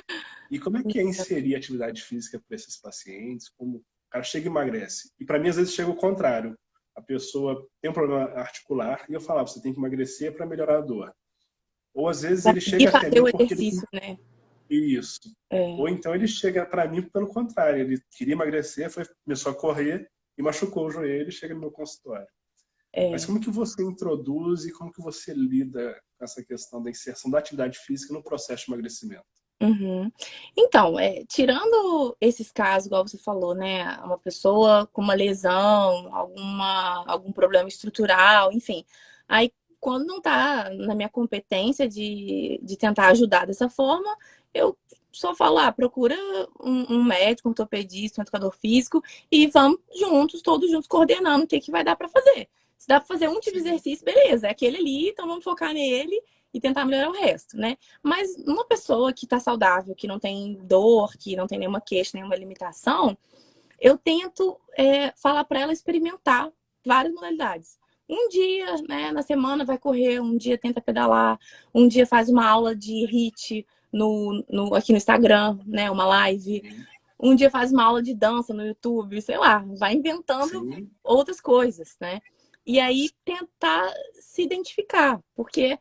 E como é que é inserir atividade física para esses pacientes? Como o cara chega e emagrece. E para mim, às vezes, chega o contrário. A pessoa tem um problema articular e eu falava, você tem que emagrecer para melhorar a dor. Ou às vezes ele chega até mim porque exercício, né? Isso. Ou então ele chega para mim pelo contrário. Ele queria emagrecer, começou a correr e machucou o joelho e chega no meu consultório. Mas como que você introduz e como que você lida com essa questão da inserção da atividade física no processo de emagrecimento? Então, tirando esses casos, igual você falou, né? Uma pessoa com uma lesão, algum problema estrutural, enfim. Aí, quando não tá na minha competência de tentar ajudar dessa forma, eu só falo, procura um médico, um ortopedista, um educador físico e vamos juntos, todos juntos, coordenando o que vai dar para fazer. Se dá para fazer um tipo de exercício, beleza, é aquele ali, então vamos focar nele e tentar melhorar o resto, né? Mas uma pessoa que tá saudável, que não tem dor, que não tem nenhuma queixa, nenhuma limitação, eu tento falar para ela experimentar várias modalidades. Um dia, né, na semana vai correr, um dia tenta pedalar, um dia faz uma aula de HIIT aqui no Instagram, né, uma live. Um dia faz uma aula de dança no YouTube, sei lá, vai inventando outras coisas, né? E aí tentar se identificar, porque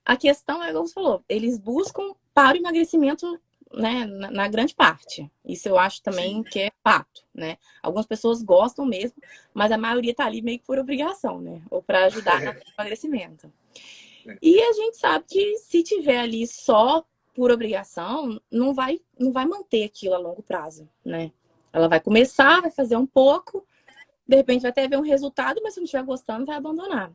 a questão é, como você falou, eles buscam para o emagrecimento, né, na grande parte. Isso eu acho também que é fato, né? Algumas pessoas gostam mesmo, mas a maioria tá ali meio que por obrigação, né? Ou para ajudar no emagrecimento. E a gente sabe que se tiver ali só por obrigação, não vai manter aquilo a longo prazo, né? Ela vai começar, vai fazer um pouco, de repente vai até ver um resultado, mas se não estiver gostando, vai abandonar.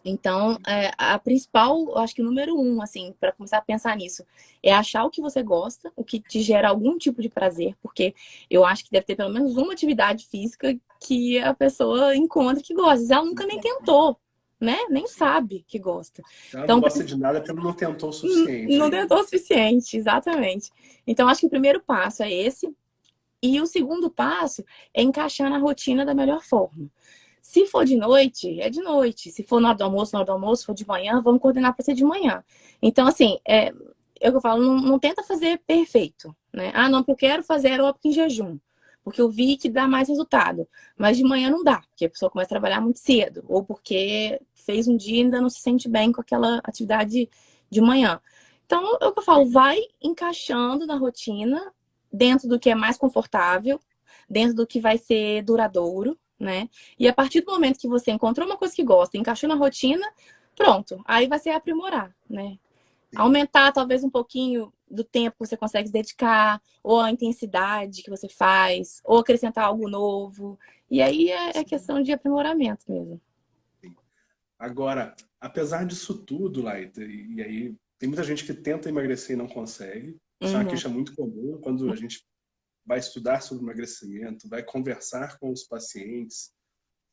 Então, a principal, eu acho que o número 1, assim, para começar a pensar nisso, é achar o que você gosta, o que te gera algum tipo de prazer, porque eu acho que deve ter pelo menos uma atividade física que a pessoa encontra que gosta. Ela nunca nem tentou, né? Nem sabe que gosta. Ela não gosta de nada porque não tentou o suficiente. Não tentou o suficiente, exatamente. Então, acho que o primeiro passo é esse. E o segundo passo é encaixar na rotina da melhor forma. Se for de noite, é de noite. Se for na hora do almoço, na hora do almoço. Se for de manhã, vamos coordenar para ser de manhã. Então, assim, é o que eu falo, não tenta fazer perfeito, né? Não, porque eu quero fazer aeróbico em jejum. Porque eu vi que dá mais resultado. Mas de manhã não dá, porque a pessoa começa a trabalhar muito cedo. Ou porque fez um dia e ainda não se sente bem com aquela atividade de manhã. Então, é o que eu falo, vai encaixando na rotina, dentro do que é mais confortável, dentro do que vai ser duradouro, né? E a partir do momento que você encontrou uma coisa que gosta, encaixou na rotina, pronto, aí vai ser aprimorar, né? Aumentar talvez um pouquinho do tempo que você consegue se dedicar, ou a intensidade que você faz, ou acrescentar algo novo. E aí é questão de aprimoramento mesmo. Agora, apesar disso tudo, Laita, e aí tem muita gente que tenta emagrecer e não consegue. Isso é uma Uhum. queixa muito comum quando a gente vai estudar sobre emagrecimento, vai conversar com os pacientes.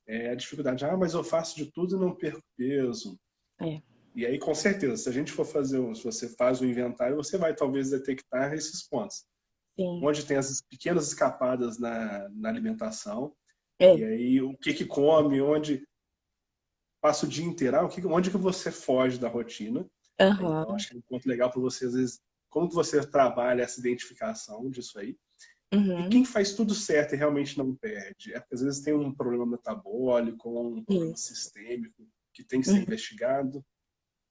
É a dificuldade, mas eu faço de tudo e não perco peso. É, E aí, com certeza, se a gente for fazer, se você faz o inventário, você vai talvez detectar esses pontos. sim. Onde tem as pequenas escapadas na alimentação, e É. aí o que que come, onde passa o dia inteiro, onde que você foge da rotina. Então, Aham. acho que é um ponto legal para você, às vezes, como que você trabalha essa identificação disso aí. E Uhum. quem faz tudo certo e realmente não perde? É porque às vezes tem um problema metabólico ou um problema Isso. sistêmico que tem que ser Uhum. investigado.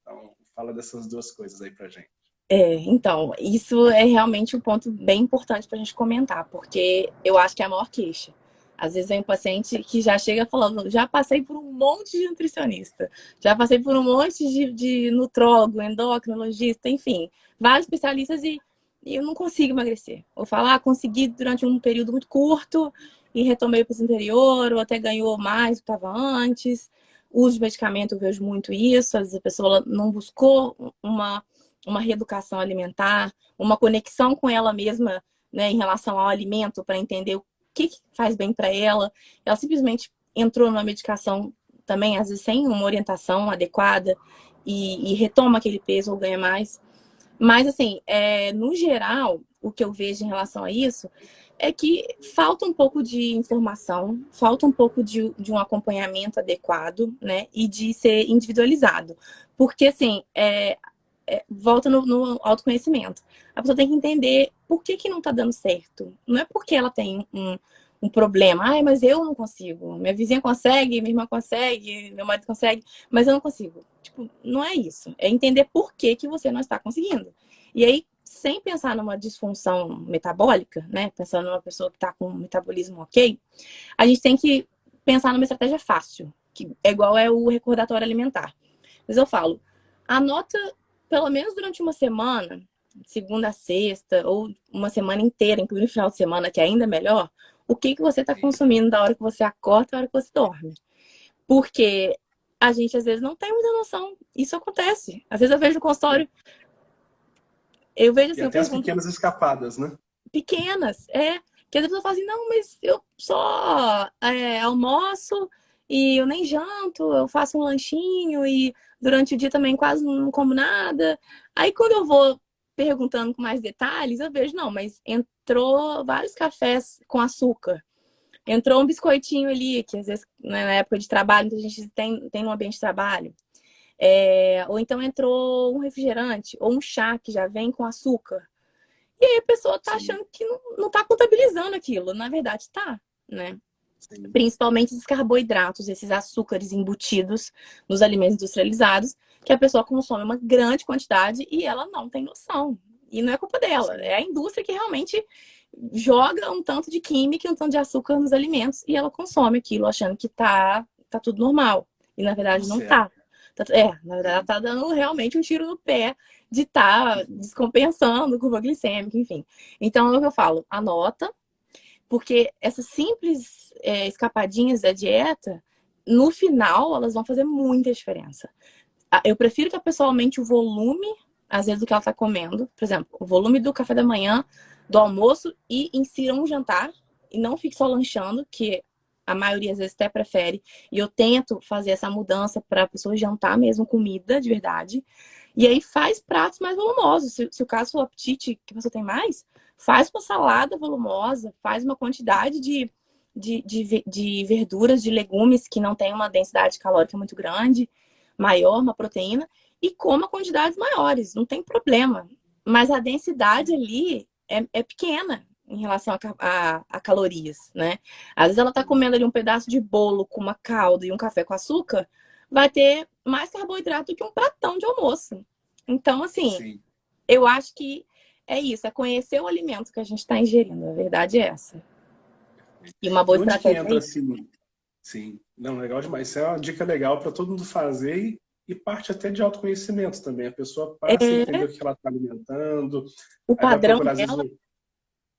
Então, fala dessas duas coisas aí pra gente. Então, isso é realmente um ponto bem importante para a gente comentar, porque eu acho que é a maior queixa. Às vezes vem um paciente que já chega falando, já passei por um monte de nutricionista, já passei por um monte de nutrólogo, endocrinologista, enfim, vários especialistas e eu não consigo emagrecer. Ou falar, consegui durante um período muito curto e retomei o peso anterior, ou até ganhou mais do que estava antes. Uso de medicamento, eu vejo muito isso, às vezes a pessoa não buscou uma reeducação alimentar, uma conexão com ela mesma, né, em relação ao alimento, para entender o que faz bem para ela. Ela simplesmente entrou numa medicação também, às vezes sem uma orientação adequada, e retoma aquele peso ou ganha mais. Mas, assim, no geral, o que eu vejo em relação a isso é que falta um pouco de informação, falta um pouco de um acompanhamento adequado, né? E de ser individualizado. Porque, assim, volta no autoconhecimento. A pessoa tem que entender por que não tá dando certo. Não é porque ela tem um problema. Ai, mas eu não consigo. Minha vizinha consegue, minha irmã consegue, meu marido consegue, mas eu não consigo. Tipo, não é isso. É entender por que você não está conseguindo. E aí, sem pensar numa disfunção metabólica, né? Pensando numa pessoa que está com um metabolismo ok, a gente tem que pensar numa estratégia fácil, que é igual o recordatório alimentar. Mas eu falo, anota pelo menos durante uma semana, segunda a sexta, ou uma semana inteira, incluindo o final de semana, que é ainda melhor, o que você está consumindo da hora que você acorda e da hora que você dorme. Porque a gente às vezes não tem muita noção. Isso acontece. Às vezes eu vejo no consultório, eu vejo E assim, eu até as pergunto, pequenas escapadas, né? pequenas, que às vezes eu falo assim, não, mas eu só almoço e eu nem janto, eu faço um lanchinho e durante o dia também quase não como nada. Aí quando eu vou perguntando com mais detalhes, eu vejo, não, mas entrou vários cafés com açúcar. Entrou um biscoitinho ali, que às vezes né, na época de trabalho, a gente tem um ambiente de trabalho. Ou então entrou um refrigerante ou um chá que já vem com açúcar. E aí a pessoa tá Sim, achando que não tá contabilizando aquilo. Na verdade, tá, né? sim. Principalmente esses carboidratos, esses açúcares embutidos nos alimentos industrializados, que a pessoa consome uma grande quantidade e ela não tem noção. E não é culpa dela, Sim. é a indústria que realmente joga um tanto de química e um tanto de açúcar nos alimentos e ela consome aquilo achando que tá tudo normal. E na Tudo verdade não tá. certo. Na verdade, ela Sim. tá dando realmente um tiro no pé de estar descompensando curva glicêmica, enfim. Então é o que eu falo, anota, porque essas simples escapadinhas da dieta, no final, elas vão fazer muita diferença. Eu prefiro que a pessoa aumente o volume, às vezes, do que ela está comendo. Por exemplo, o volume do café da manhã, do almoço e insira um jantar. E não fique só lanchando, que a maioria às vezes até prefere. E eu tento fazer essa mudança para a pessoa jantar mesmo comida de verdade. E aí faz pratos mais volumosos. Se o caso for o apetite que você tem mais, faz uma salada volumosa, faz uma quantidade de verduras, de legumes que não tem uma densidade calórica muito grande, maior, uma proteína, e coma quantidades maiores, não tem problema. Mas a densidade ali é pequena em relação a calorias, né? Às vezes ela tá comendo ali um pedaço de bolo com uma calda e um café com açúcar, vai ter mais carboidrato do que um pratão de almoço. Então, assim, Sim. eu acho que é isso, é conhecer o alimento que a gente está ingerindo. A verdade é essa. E uma boa E onde que estratégia é entra isso. assim? Sim, não, legal demais. Isso é uma dica legal para todo mundo fazer e parte até de autoconhecimento também. A pessoa passa a entender É, o que ela está alimentando, o aí vai padrão procurar, às vezes, dela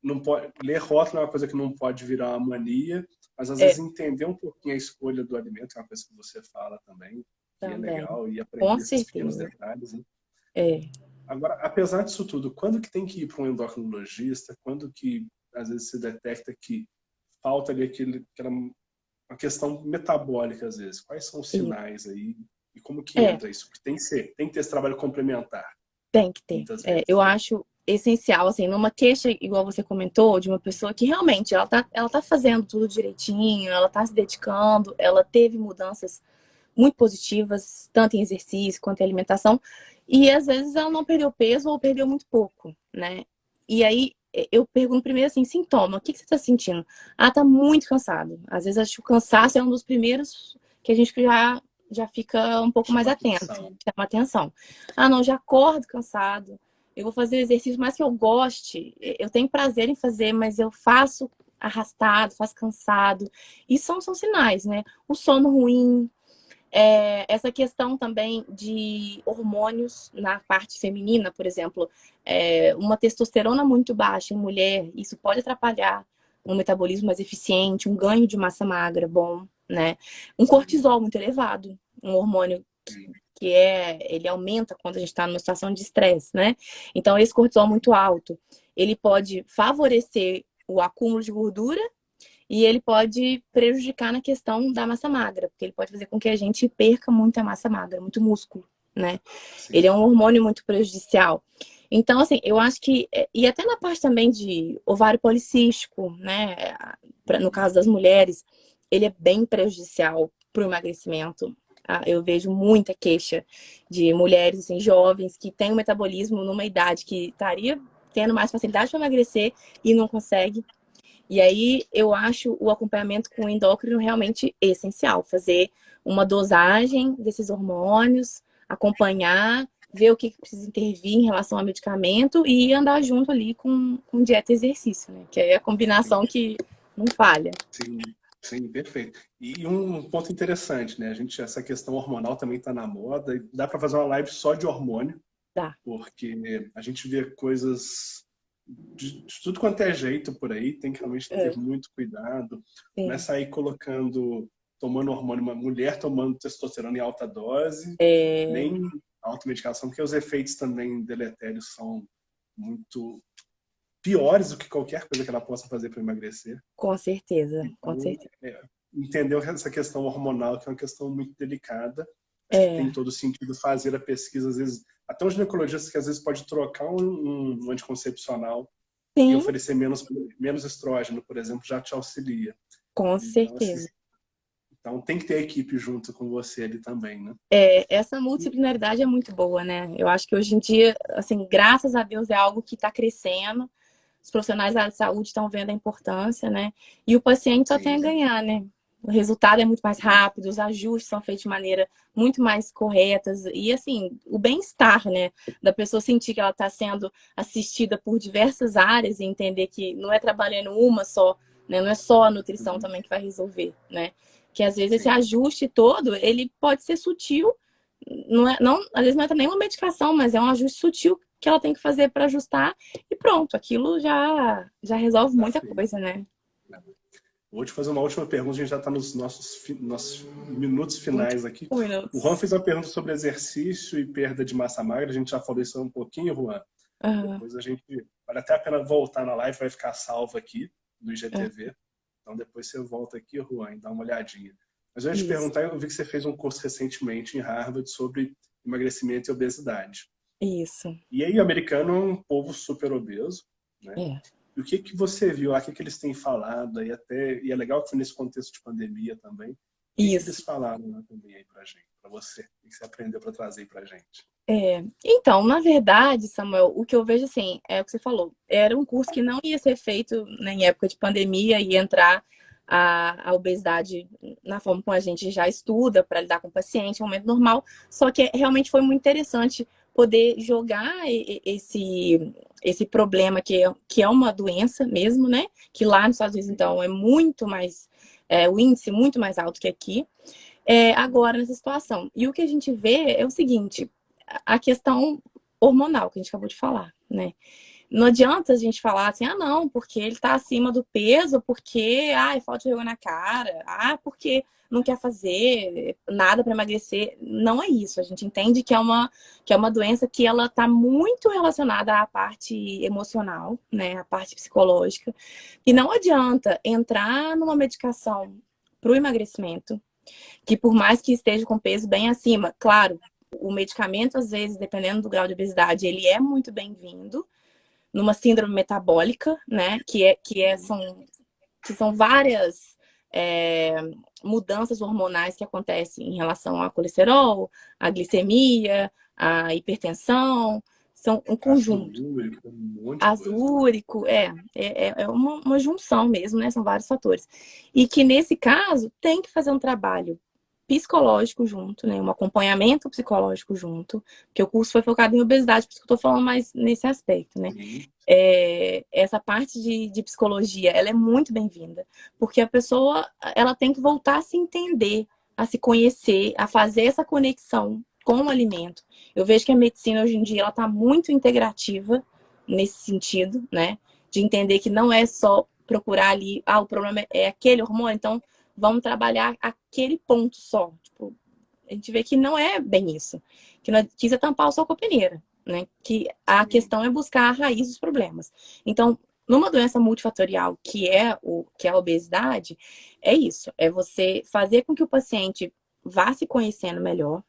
não pode, ler rótulo é uma coisa que não pode virar uma mania, mas às é vezes entender um pouquinho a escolha do alimento é uma coisa que você fala também. que é Também. legal, e Com aprender esses pequenos certeza. detalhes, né? É. Agora, apesar disso tudo, quando que tem que ir para um endocrinologista? Quando que, às vezes, se detecta que falta ali aquela uma questão metabólica, às vezes? Quais são os E, sinais aí? E como que é, entra isso? Porque tem que ter esse trabalho complementar, tem que ter. muitas É, eu vezes, né? acho essencial, assim, numa queixa, igual você comentou, de uma pessoa que realmente ela tá fazendo tudo direitinho, ela tá se dedicando, ela teve mudanças muito positivas, tanto em exercício quanto em alimentação, e às vezes ela não perdeu peso ou perdeu muito pouco, né? E aí eu pergunto primeiro assim, sintoma, o que você tá sentindo? Ah, tá muito cansado. Às vezes acho que o cansaço é um dos primeiros que a gente já fica um pouco mais Chama atento, atenção. chama atenção. Ah, não, já acordo cansado. Eu vou fazer exercício mais que eu goste. Eu tenho prazer em fazer, mas eu faço arrastado, faço cansado. E são sinais, né? O sono ruim, essa questão também de hormônios na parte feminina, por exemplo, uma testosterona muito baixa em mulher, isso pode atrapalhar um metabolismo mais eficiente, um ganho de massa magra bom, né? Um Sim, cortisol muito elevado, um hormônio sim, ele aumenta quando a gente está numa situação de estresse, né? Então, esse cortisol muito alto, ele pode favorecer o acúmulo de gordura e ele pode prejudicar na questão da massa magra, porque ele pode fazer com que a gente perca muita massa magra, muito músculo, né? Ele sim. é um hormônio muito prejudicial. Então, assim, eu acho que. E até na parte também de ovário policístico, né? No caso das mulheres, ele é bem prejudicial para o emagrecimento. Eu vejo muita queixa de mulheres assim, jovens que têm um metabolismo numa idade que estaria tendo mais facilidade para emagrecer e não consegue. E aí eu acho o acompanhamento com o endócrino realmente essencial. Fazer uma dosagem desses hormônios, acompanhar, ver o que precisa intervir em relação ao medicamento e andar junto ali com dieta e exercício, né? Que é a combinação que não falha. Sim, sim, perfeito. E um ponto interessante, né? Essa questão hormonal também está na moda. E dá para fazer uma live só de hormônio, Tá. porque a gente vê coisas de tudo quanto é jeito por aí. Tem que realmente ter É, muito cuidado. sim. Começa aí tomando hormônio, uma mulher tomando testosterona em alta dose, É, nem automedicação, porque os efeitos também deletérios são muito piores do que qualquer coisa que ela possa fazer para emagrecer. com certeza, com Então, certeza. entendeu essa questão hormonal, que é uma questão muito delicada, mas que tem É, todo sentido fazer a pesquisa, às vezes, até um ginecologista que às vezes pode trocar um anticoncepcional e sim, oferecer menos estrógeno, por exemplo, já te auxilia. com Então, assim, certeza. então tem que ter a equipe junto com você ali também, né? Essa multidisciplinaridade é muito boa, né? Eu acho que hoje em dia, assim, graças a Deus, é algo que está crescendo. Os profissionais da área de saúde estão vendo a importância, né? E o paciente só tem a Sim, ganhar, né? O resultado é muito mais rápido, os ajustes são feitos de maneira muito mais corretas e assim, o bem-estar, né, da pessoa sentir que ela está sendo assistida por diversas áreas e entender que não é trabalhando uma só, né? Não é só a nutrição também que vai resolver, né? Que às vezes esse sim, ajuste todo, ele pode ser sutil, às vezes não é nem uma medicação, mas é um ajuste sutil que ela tem que fazer para ajustar e pronto, aquilo já resolve tá muita feito. coisa, né? Vou te fazer uma última pergunta, a gente já está nos nossos minutos Muito finais aqui. O Juan minutos. fez uma pergunta sobre exercício e perda de massa magra, a gente já falou isso um pouquinho, Juan. Aham, Depois vale até a pena voltar na live, vai ficar salvo aqui no aham, IGTV. Então depois você volta aqui, Juan, e dá uma olhadinha. Mas eu ia te isso, perguntar, eu vi que você fez um curso recentemente em Harvard sobre emagrecimento e obesidade. isso. E aí, o americano é um povo super obeso, né? É, E o que que você viu lá, o que que eles têm falado aí até, e é legal que foi nesse contexto de pandemia também. O que que eles isso. falaram lá também aí pra gente, pra você? O que você aprendeu para trazer aí pra gente? Então, na verdade, Samuel, o que eu vejo assim, é o que você falou. Era um curso que não ia ser feito, né, em época de pandemia e entrar a obesidade na forma como a gente já estuda para lidar com o paciente, é um momento normal. Só que realmente foi muito interessante poder jogar esse problema que é uma doença mesmo, né? Que lá nos Estados Unidos, então, é muito mais, o índice muito mais alto que aqui. Agora, nessa situação. E o que a gente vê é o seguinte, a questão hormonal que a gente acabou de falar, né? Não adianta a gente falar assim, ah, não, porque ele tá acima do peso, porque, falta de vergonha na cara, porque não quer fazer nada para emagrecer. Não é isso. A gente entende que é uma doença que ela está muito relacionada à parte emocional, né? À parte psicológica. E não adianta entrar numa medicação para o emagrecimento, que por mais que esteja com peso bem acima, claro, o medicamento, às vezes, dependendo do grau de obesidade, ele é muito bem-vindo numa síndrome metabólica, né? São várias mudanças hormonais que acontecem em relação ao colesterol, à glicemia, à hipertensão. São um conjunto. Ácido úrico, é uma junção mesmo, né? São vários fatores. E que, nesse caso, tem que fazer um trabalho psicológico junto, né? Um acompanhamento psicológico junto, porque o curso foi focado em obesidade, por isso que eu tô falando mais nesse aspecto, né? Essa parte de psicologia, ela é muito bem-vinda, porque a pessoa, ela tem que voltar a se entender, a se conhecer, a fazer essa conexão com o alimento. Eu vejo que a medicina hoje em dia, ela tá muito integrativa nesse sentido, né? De entender que não é só procurar ali, o problema é aquele hormônio, então vamos trabalhar aquele ponto só. Tipo, a gente vê que não é bem isso. Que não quis tampar o sol com a peneira, né? Que a questão é buscar a raiz dos problemas. Então, numa doença multifatorial, que é a obesidade, é isso. É você fazer com que o paciente vá se conhecendo melhor,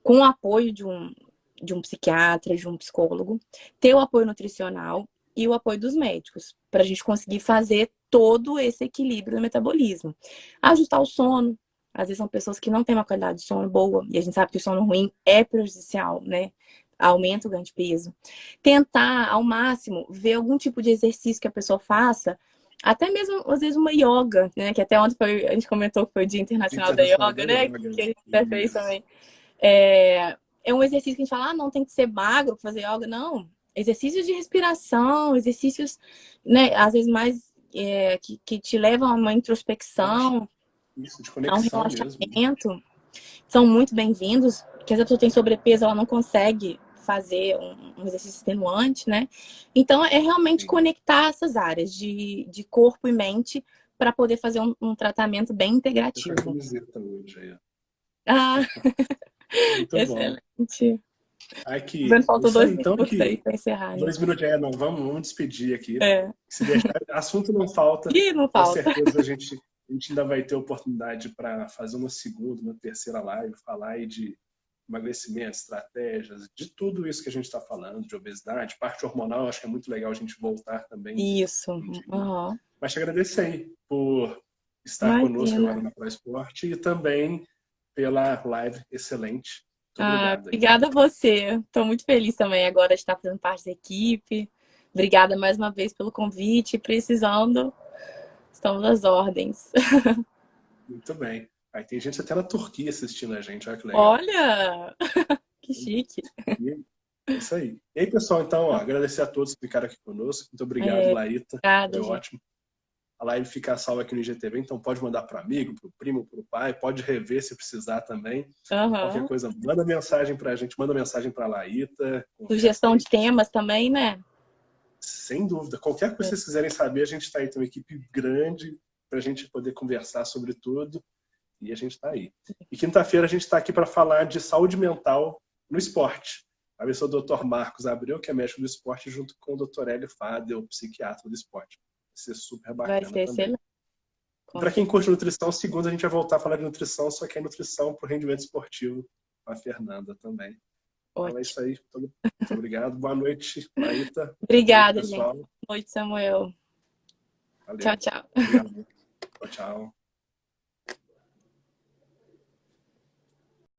com o apoio de um psiquiatra, de um psicólogo, ter o apoio nutricional e o apoio dos médicos, para a gente conseguir fazer todo esse equilíbrio do metabolismo. Ajustar o sono. Às vezes são pessoas que não têm uma qualidade de sono boa, e a gente sabe que o sono ruim é prejudicial, né? Aumenta o ganho de peso. Tentar, ao máximo, ver algum tipo de exercício que a pessoa faça, até mesmo, às vezes, uma yoga, né? Que até ontem a gente comentou que foi o Dia Internacional da Yoga, né? Que a gente já fez também. É um exercício que a gente fala, não, tem que ser magro para fazer yoga. Não, exercícios de respiração, exercícios, né, às vezes mais que te levam a uma introspecção, isso, de a um conexão relaxamento, mesmo. são muito bem-vindos, porque às vezes a pessoa tem sobrepeso, ela não consegue fazer um exercício extenuante, né? Então, é realmente conectar essas áreas de corpo e mente para poder fazer um tratamento bem integrativo. Eu camiseta hoje aí. Muito excelente. Aqui, Faltou 2 então, minutos aí para encerrar, né? 2 minutos, não, vamos despedir aqui. Se deixar, assunto não falta. Não falta. Com certeza a gente ainda vai ter oportunidade para fazer uma segunda, uma terceira live, falar aí de emagrecimento, estratégias, de tudo isso que a gente está falando, de obesidade, parte hormonal, acho que é muito legal a gente voltar também. Isso. Mas te agradeço aí por estar conosco agora na ProEsport e também pela live excelente. Muito obrigado. Obrigada a você. Estou muito feliz também agora de estar fazendo parte da equipe. Obrigada mais uma vez pelo convite. Precisando, estamos às ordens. Muito bem. Aí tem gente até na Turquia assistindo a gente, olha que legal. Olha! Que chique. É isso aí. E aí, pessoal, então, agradecer a todos que ficaram aqui conosco. Muito obrigado, Laíta. Obrigada, foi ótimo. A live fica salva aqui no IGTV, então pode mandar para amigo, para o primo, para o pai, pode rever se precisar também. Qualquer coisa, manda mensagem para a gente, manda mensagem para a Laíta. Sugestão de temas também, né? Sem dúvida. Qualquer coisa que vocês quiserem saber, a gente está aí, tem uma equipe grande para a gente poder conversar sobre tudo e a gente está aí. E quinta-feira a gente está aqui para falar de saúde mental no esporte. A ver se o Dr. Marcos Abreu, que é médico do esporte, junto com o Dr. Hélio Fadel, psiquiatra do esporte. Vai ser super bacana. Vai ser excelente. Para quem curte nutrição, segunda a gente vai voltar a falar de nutrição, só que é nutrição para o rendimento esportivo com a Fernanda também. Então é isso aí. Muito obrigado. Boa noite, Laíta. Obrigada, gente. Boa noite, Samuel. Valeu. Tchau, tchau. Obrigado. Tchau, tchau.